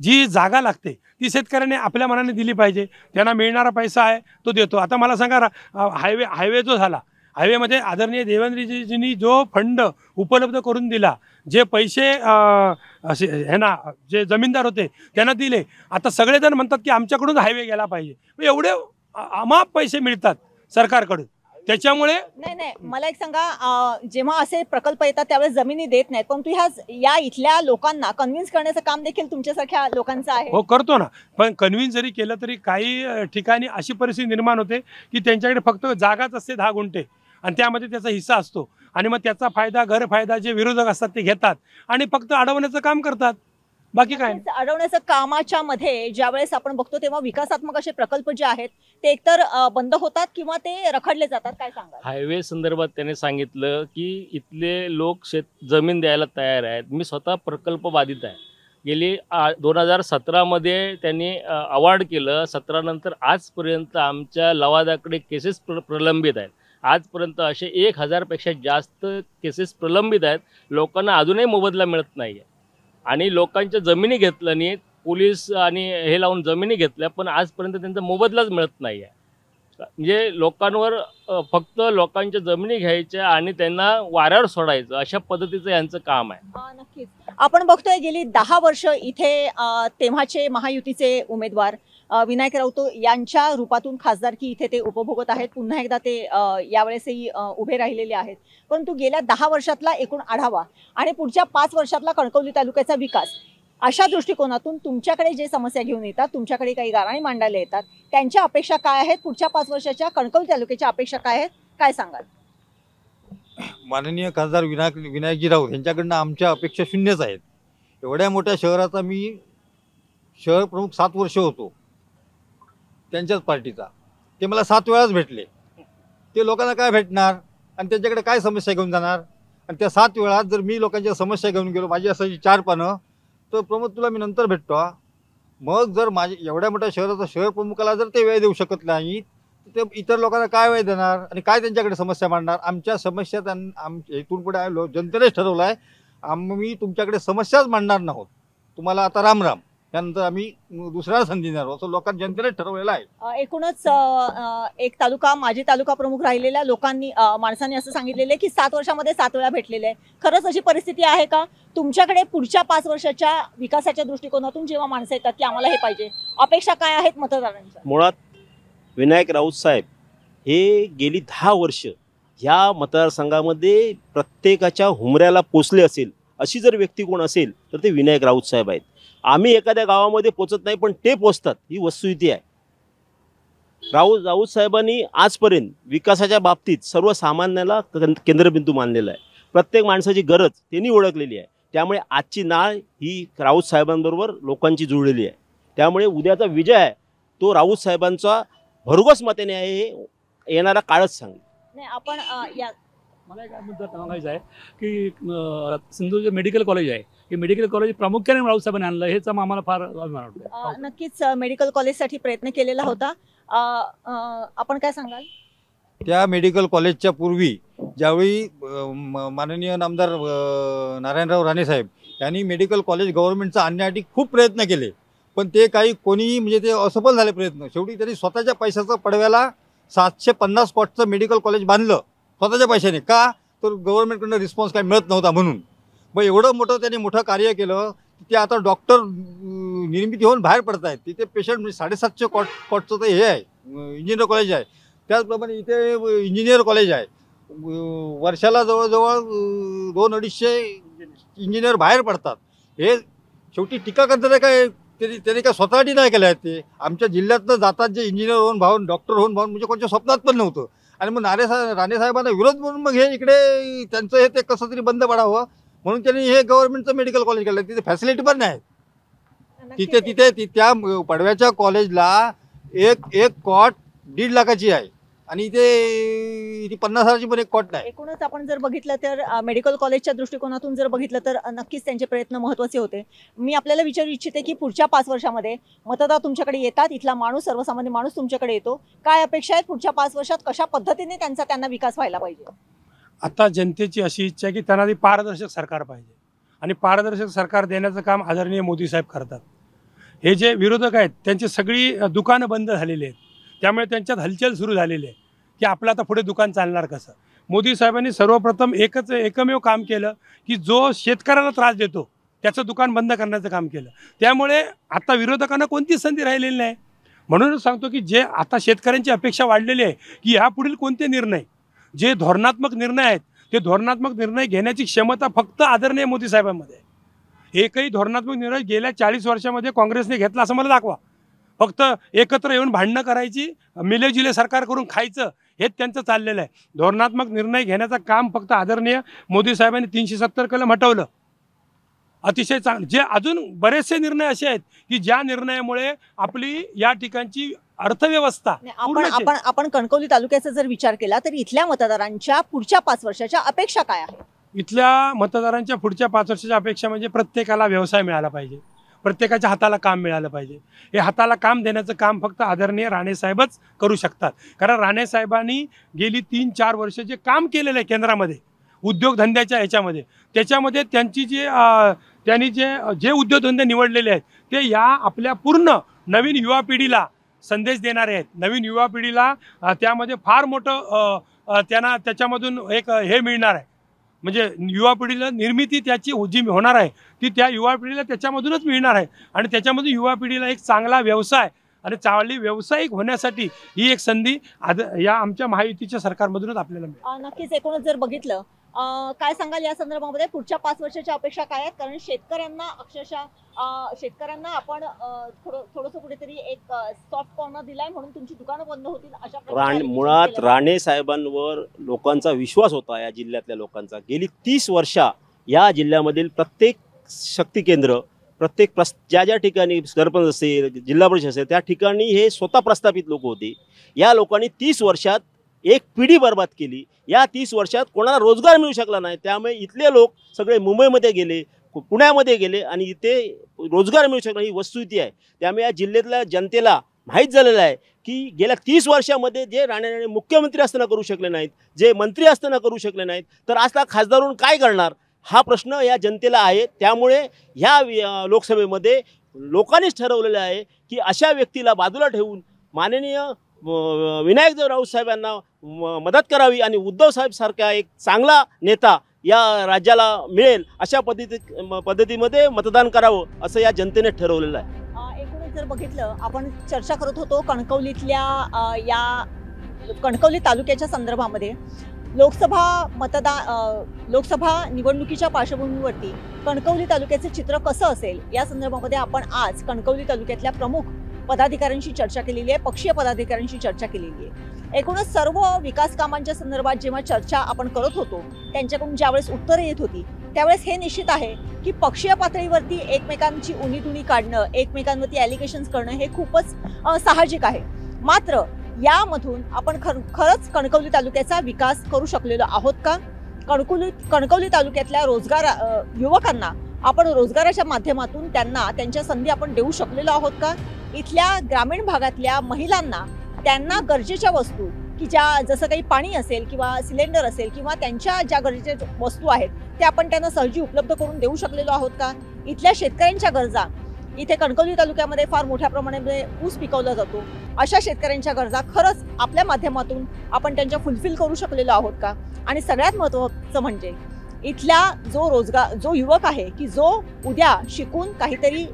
S4: जी जागा लागते ती शेतकऱ्याने आपल्या मनाने दिली पाहिजे, त्यांना मिळणारा पैसा आहे तो देतो। आता मला सांगा, हायवे जो झाला, हायवेमध्ये आदरणीय देवेंद्रजींनी जो फंड उपलब्ध करून दिला, जे पैसे हे ना जे जमीनदार होते त्यांना दिले, आता सगळेजण म्हणतात की आमच्याकडून हायवे गेला पाहिजे। एवढे अमाप पैसे मिळतात सरकारकडून, त्याच्यामुळे
S5: नाही मला एक सांगा, जेव्हा असे प्रकल्प येतात त्यावेळेस जमिनी देत नाहीत, परंतु या इथल्या लोकांना कन्व्हिन्स करण्याचं काम देखील तुमच्यासारख्या लोकांचं आहे।
S4: हो, करतो ना, पण कन्व्हिन्स जरी केलं तरी काही ठिकाणी अशी परिस्थिती निर्माण होते की त्यांच्याकडे फक्त जागाच असते 10 गुंठे आणि त्यामध्ये त्याचा हिस्सा असतो आणि मग त्याचा फायदा गैरफायदा जे विरोधक असतात ते घेतात आणि फक्त अडवण्याचं काम करतात, बाकी काय नाही।
S5: अडवण्याचं कामाच्या मध्ये ज्यावेळेस आपण बघतो तेव्हा विकासात्मक असे प्रकल्प जे आहेत ते एकतर बंद होतात किंवा ते रखडले जातात, काय सांगा?
S7: हायवे संदर्भात त्याने सांगितलं की इथले लोक जमीन द्यायला तयार आहेत। मी स्वतः प्रकल्प बाधित आहे। गेली 2017 त्यांनी अवॉर्ड केलं, 17 नंतर आजपर्यंत आमच्या लवादाकडे केसेस प्रलंबित आहेत। आजपर्यंत असे 1000 पेक्षा जास्त केसेस प्रलंबित आहेत। लोकांना अजूनही मोबदला मिळत नाही आहे आणि लोकांच्या जमिनी घेतल्या नाहीत, पोलीस आणि हे लावून जमिनी घेतल्या, पण आजपर्यंत त्यांचा मोबदलाच मिळत नाही आहे। म्हणजे लोकांवर फक्त लोकांच्या जमिनी घ्यायच्या आणि त्यांना वाऱ्यावर सोडायचं, अशा पद्धतीचं यांचं काम आहे।
S5: नक्कीच आपण बघतोय गेली 10 वर्ष इथे तेव्हाचे महायुतीचे उमेदवार विनायक राऊत यांच्या रूपातून खासदारकी इथे ते उपभोगत आहेत। पुन्हा एकदा ते यावेळेसही उभे राहिलेले आहेत, परंतु गेल्या 10 वर्षातला एकूण आढावा आणि पुढच्या 5 वर्षातला कणकवली तालुक्याचा विकास, अशा दृष्टिकोनातून तुमच्याकडे जे समस्या घेऊन येतात, तुमच्याकडे काही गाराणी मांडायला येतात, त्यांच्या अपेक्षा काय आहेत? पुढच्या 5 वर्षाच्या कणकवली तालुक्याच्या अपेक्षा काय आहेत, काय सांगाल?
S3: माननीय खासदार विनायकजी राऊत यांच्याकडनं आमच्या अपेक्षा शून्यच आहेत। एवढ्या मोठ्या शहराचा मी शहर प्रमुख 7 वर्ष होतो त्यांच्याच पार्टीचा, ते मला 7 वेळाच भेटले। ते लोकांना काय भेटणार आणि त्यांच्याकडे काय समस्या घेऊन जाणार? आणि त्या 7 वेळात जर मी लोकांच्या समस्या घेऊन गेलो, माझी असायची 4 पानं, तर प्रमोद तुला मी नंतर भेटतो। मग जर माझ्या एवढ्या मोठ्या शहराचा शहर प्रमुखाला जर ते वेळ देऊ शकत नाही, तर ते इतर लोकांना काय वेळ देणार आणि काय त्यांच्याकडे समस्या मांडणार? आमच्या समस्या इथून पुढे जनतेनेच ठरवलं आहे, आम्ही तुमच्याकडे समस्याच मांडणार नाहोत, तुम्हाला आता राम राम, त्यानंतर आम्ही दुसऱ्याला संधी देणार असं लोकांनी जनतेनेच ठरवलेलं आहे।
S5: एकूणच एक माजी तालुका प्रमुख राहिलेल्या माणसांनी असं सांगितलेलं आहे की 7 वर्षामध्ये 7 वेळा भेटलेले आहे। खरंच अशी परिस्थिती आहे का तुमच्याकडे? पुढच्या 5 वर्षाच्या विकासाच्या दृष्टिकोनातून जेव्हा माणसं येतात की आम्हाला हे पाहिजे, अपेक्षा काय आहेत मतदारांच्या?
S2: मुळात विनायक राऊत साहेब हे गेली 10 वर्ष ह्या मतदारसंघामध्ये प्रत्येकाच्या हुमऱ्याला पोचले असेल, अशी जर व्यक्ती कोण असेल तर ते विनायक राऊत साहेब आहेत। आम्ही एखाद्या गावामध्ये पोचत नाही, पण ते पोचतात, ही वस्तुस्थिती आहे। राऊत साहेबांनी आजपर्यंत विकासाच्या बाबतीत सर्वसामान्याला केंद्रबिंदू मानलेला आहे। प्रत्येक माणसाची गरज त्यांनी ओळखलेली आहे, त्यामुळे आजची नाळ ही राऊत साहेबांबरोबर लोकांची जुळलेली आहे। त्यामुळे उद्याचा विजय आहे तो राऊत साहेबांचा भरघोस मताने आहे हे येणारा काळच सांगेल.
S5: नाही आपण या
S8: मला काय मुद्दा सांगायचा आहे की सिंधू जे मेडिकल कॉलेज आहे हे मेडिकल कॉलेज प्रामुख्याने राऊत साहेबांनी आणलं हेच आम्हाला फार अभिमान वाटतो.
S5: नक्कीच मेडिकल कॉलेजसाठी प्रयत्न केलेला होता. आपण काय सांगाल?
S3: त्या मेडिकल कॉलेजच्या पूर्वी ज्यावेळी माननीय नामदार नारायणराव राणे साहेब यांनी मेडिकल कॉलेज गव्हर्नमेंटचा आणण्यासाठी खूप प्रयत्न केले, पण ते काही कोणीही म्हणजे ते असफल झाले प्रयत्न. शेवटी त्यांनी स्वतःच्या पैशाचं पडव्याला 750 स्पॉटचं मेडिकल कॉलेज बांधलं स्वतःच्या पैशाने. का? तर गव्हर्नमेंटकडून रिस्पॉन्स काही मिळत नव्हता म्हणून. मग एवढं मोठं त्यांनी मोठं कार्य केलं. ते आता डॉक्टर निर्मिती होऊन बाहेर पडत आहेत. तिथे पेशंट म्हणजे 750 कॉटचं तर हे आहे इंजिनियर कॉलेज आहे. त्याचप्रमाणे इथे इंजिनियर कॉलेज आहे. वर्षाला जवळजवळ 200-250 इंजिनियर बाहेर पडतात. हे शेवटी टीका करतात काय त्यांनी काय स्वतःसाठी नाही केलं आहे. ते आमच्या जिल्ह्यातनं जातात जे इंजिनियर होऊन भाऊन डॉक्टर होऊन भाऊन म्हणजे कोणत्या स्वप्नात पण नव्हतं. आणि मग राणे साहेबांना विरोध म्हणून मग हे इकडे त्यांचं हे ते कसं तरी बंद पडावं म्हणून त्यांनी हे गव्हर्नमेंटचं मेडिकल कॉलेज केलं. तिथे फॅसिलिटी पण नाही. तिथे त्या पडव्याच्या कॉलेजला एक कॉट 1.5 लाखाची आहे आणि इथे 50,000ची पण एक कॉट नाही.
S5: एकूणच आपण जर बघितलं तर मेडिकल कॉलेजच्या दृष्टिकोनातून जर बघितलं तर नक्कीच त्यांचे प्रयत्न महत्त्वाचे होते. मी आपल्याला विचारू इच्छिते की पुढच्या 5 वर्षामध्ये मतदार तुमच्याकडे येतात, इथला माणूस सर्वसामान्य माणूस तुमच्याकडे येतो, काय अपेक्षा आहेत पुढच्या 5 वर्षात? कशा पद्धतीने त्यांना विकास व्हायला पाहिजे?
S4: आता जनतेची अशी इच्छा आहे की त्यांना ती पारदर्शक सरकार पाहिजे आणि पारदर्शक सरकार देण्याचं काम आदरणीय मोदी साहेब करतात. हे जे विरोधक आहेत त्यांची सगळी दुकानं बंद झालेली आहेत, त्यामुळे त्यांच्यात हलचल सुरू झालेली आहे की आपलं आता पुढे दुकान चालणार कसं. मोदी साहेबांनी सर्वप्रथम एकमेव काम केलं की जो शेतकऱ्याला त्रास देतो त्याचं दुकान बंद करण्याचं काम केलं. त्यामुळे आता विरोधकांना कोणतीच संधी राहिलेली नाही. म्हणूनच सांगतो की जे आता शेतकऱ्यांची अपेक्षा वाढलेली आहे की यापुढील कोणते निर्णय जे धोरणात्मक निर्णय आहेत ते धोरणात्मक निर्णय घेण्याची क्षमता फक्त आदरणीय मोदी साहेबांमध्ये आहे. एकही धोरणात्मक निर्णय गेल्या 40 वर्षामध्ये काँग्रेसने घेतला असं मला दाखवा. फक्त एकत्र येऊन भांडणं करायची, मिलेजिले सरकार करून खायचं हेच त्यांचं चाललेलं आहे. धोरणात्मक निर्णय घेण्याचं काम फक्त आदरणीय मोदी साहेबांनी 370 कलम हटवलं. अतिशय चांगलं. जे अजून बरेचसे निर्णय असे आहेत की ज्या निर्णयामुळे आपली या ठिकाणची अर्थव्यवस्था
S5: आपण कणकवली तालुक्याचा जर विचार केला तर इथल्या मतदारांच्या पुढच्या 5 वर्षाच्या अपेक्षा काय आहेत?
S4: इथल्या मतदारांच्या पुढच्या 5 वर्षाच्या अपेक्षा म्हणजे प्रत्येकाला व्यवसाय मिळाला पाहिजे, प्रत्येकाच्या हाताला काम मिळालं पाहिजे. हे हाताला काम देण्याचं काम फक्त आदरणीय राणे साहेबच करू शकतात. कारण राणे साहेबांनी गेली 3-4 वर्ष जे काम केलेलं आहे केंद्रामध्ये उद्योगधंद्याच्या ह्याच्यामध्ये, त्याच्यामध्ये त्यांनी जे उद्योगधंदे निवडलेले आहेत ते या आपल्या पूर्ण नवीन युवा पिढीला संदेश देणारे आहेत. नवीन युवा पिढीला त्यामध्ये फार मोठं त्यांना त्याच्यामधून एक हे मिळणार आहे. म्हणजे युवा पिढीला निर्मिती त्याची जी होणार आहे ती त्या युवा पिढीला त्याच्यामधूनच मिळणार आहे आणि त्याच्यामधून युवा पिढीला एक चांगला व्यवसाय आणि चांगली व्यावसायिक होण्यासाठी ही एक संधी या आमच्या महायुतीच्या सरकारमधूनच आपल्याला मिळेल.
S5: नक्कीच. एकूणच जर बघितलं काय सांगाल या संदर्भामध्ये पुढच्या 5 वर्षाच्या अपेक्षा काय आहेत? कारण शेतकऱ्यांना अक्षरशः शेतकऱ्यांना आपण थोडंसं कुठेतरी एक सॉफ्ट कॉर्नर दिलाय म्हणून तुमची दुकानं बंद होतील अशा
S2: मुळात राणे साहेबांवर लोकांचा विश्वास होता. या जिल्ह्यातल्या लोकांचा गेली 30 वर्ष या जिल्ह्यामधील प्रत्येक शक्ती केंद्र प्रत्येक ज्या ठिकाणी सरपंच असेल जिल्हा परिषद असेल त्या ठिकाणी हे स्वतः प्रस्थापित लोक होते. या लोकांनी 30 वर्षात एक पिढी बर्बाद केली. या 30 वर्षात कोणाला रोजगार मिळू शकला नाही. त्यामुळे इथले लोक सगळे मुंबईमध्ये गेले, पुण्यामध्ये गेले आणि इथे रोजगार मिळू शकला ही वस्तुस्थिती आहे. त्यामुळे या जिल्ह्यातल्या जनतेला माहीत झालेलं आहे की गेल्या 30 वर्षामध्ये जे राणे मुख्यमंत्री असताना करू शकले नाहीत, जे मंत्री असताना करू शकले नाहीत, तर आता खासदार होऊन काय करणार हा प्रश्न या जनतेला आहे. त्यामुळे ह्या लोकसभेमध्ये लोकांनीच ठरवलेलं आहे की अशा व्यक्तीला बाजूला ठेवून माननीय विनायक राऊत साहेबांना मदत करावी आणि उद्धव साहेब सारखा एक चांगला नेता या राज्याला मिळेल अशा पद्धतीमध्ये मतदान करावं असं या जनतेने ठरवलेलं आहे.
S5: एकूणच जर बघितलं आपण चर्चा करत होतो कणकवलीतल्या या कणकवली तालुक्याच्या संदर्भामध्ये लोकसभा निवडणुकीच्या पार्श्वभूमीवरती कणकवली तालुक्याचे चित्र कसं असेल या संदर्भामध्ये आपण आज कणकवली तालुक्यातल्या प्रमुख पदाधिकाऱ्यांशी चर्चा केलेली आहे, पक्षीय पदाधिकाऱ्यांशी चर्चा केलेली आहे. एकूणच सर्व विकास कामांच्या संदर्भात जेव्हा चर्चा आपण करत होतो त्यांच्याकडून ज्यावेळेस उत्तरं येत होती त्यावेळेस हे निश्चित आहे की पक्षीय पातळीवरती एकमेकांची उणीधुणी काढणं, एकमेकांवरती ॲलिगेशन्स करणं हे खूपच साहजिक आहे. मात्र यामधून आपण खरंच कणकवली तालुक्याचा विकास करू शकलेलो आहोत का? कणकवली तालुक्यातल्या युवकांना आपण रोजगाराच्या माध्यमातून त्यांच्या संधी आपण देऊ शकलेलो आहोत का? इथल्या ग्रामीण भागातल्या महिलांना त्यांना गरजेच्या वस्तू की जसं काही पाणी असेल किंवा सिलेंडर असेल किंवा त्यांच्या ज्या गरजेच्या वस्तू आहेत त्या आपण त्यांना सहजी उपलब्ध करून देऊ शकलेलो आहोत का? इथल्या शेतकऱ्यांच्या गरजा, इथे कणकवली तालुक्यामध्ये फार मोठ्या प्रमाणामध्ये ऊस पिकवला जातो, अशा शेतकऱ्यांच्या गरजा खरंच आपल्या माध्यमातून आपण त्यांच्या फुलफिल करू शकलेलो आहोत का? आणि सगळ्यात महत्त्वाचं म्हणजे इथला जो युवक आहे की जो उद्या शिकून काहीतरी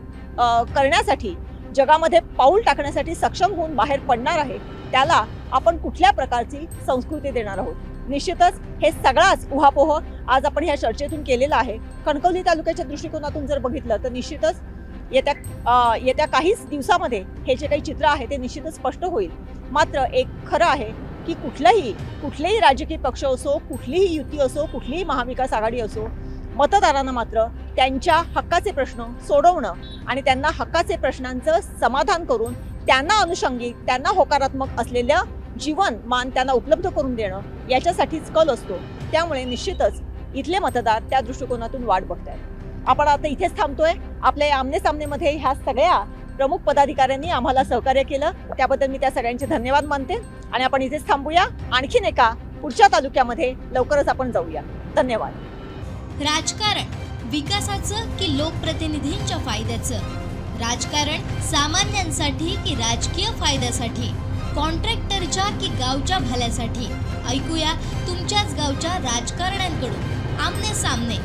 S5: करण्यासाठी जगामध्ये पाऊल टाकण्यासाठी सक्षम होऊन बाहेर पडणार आहे, त्याला आपण कुठल्या प्रकारची संस्कृती देणार आहोत? निश्चितच हे सगळाच उहापोह आज आपण ह्या चर्चेतून केलेला आहे. कणकवली तालुक्याच्या दृष्टिकोनातून जर बघितलं तर निश्चितच येत्या काहीच दिवसामध्ये हे जे काही चित्र आहे ते निश्चितच स्पष्ट होईल. मात्र एक खरं आहे की कुठलेही राजकीय पक्ष असो, कुठलीही युती असो, कुठलीही महाविकास आघाडी असो, मतदारांना मात्र त्यांच्या हक्काचे प्रश्न सोडवणं आणि त्यांना हक्काचे प्रश्नांचं समाधान करून त्यांना अनुषंगिक, त्यांना होकारात्मक असलेलं जीवनमान त्यांना उपलब्ध करून देणं याच्यासाठीच कल असतो. त्यामुळे निश्चितच इथले मतदार त्या दृष्टिकोनातून वाट बघतायत. आपण आता इथेच थांबतोय. आपल्या आमने सामनेमध्ये ह्या सगळ्या प्रमुख पदाधिकाऱ्यांनी आम्हाला सहकार्य केलं, त्याबद्दल मी त्या सगळ्यांचे धन्यवाद मानते. आणि आपण इथेच थांबूया. आणखीन एका पुढच्या तालुक्यामध्ये लवकरच आपण जाऊया. धन्यवाद.
S1: राजकारण विकासाचं की लोकप्रतिनिधींच्या फायद्याचं? राजकारण सामान्यांसाठी की राजकीय फायद्यासाठी? कॉन्ट्रॅक्टरच्या की गावच्या भल्यासाठी? ऐकूया तुमच्याच गावच्या राजकारण्यांकडून. आमने सामने.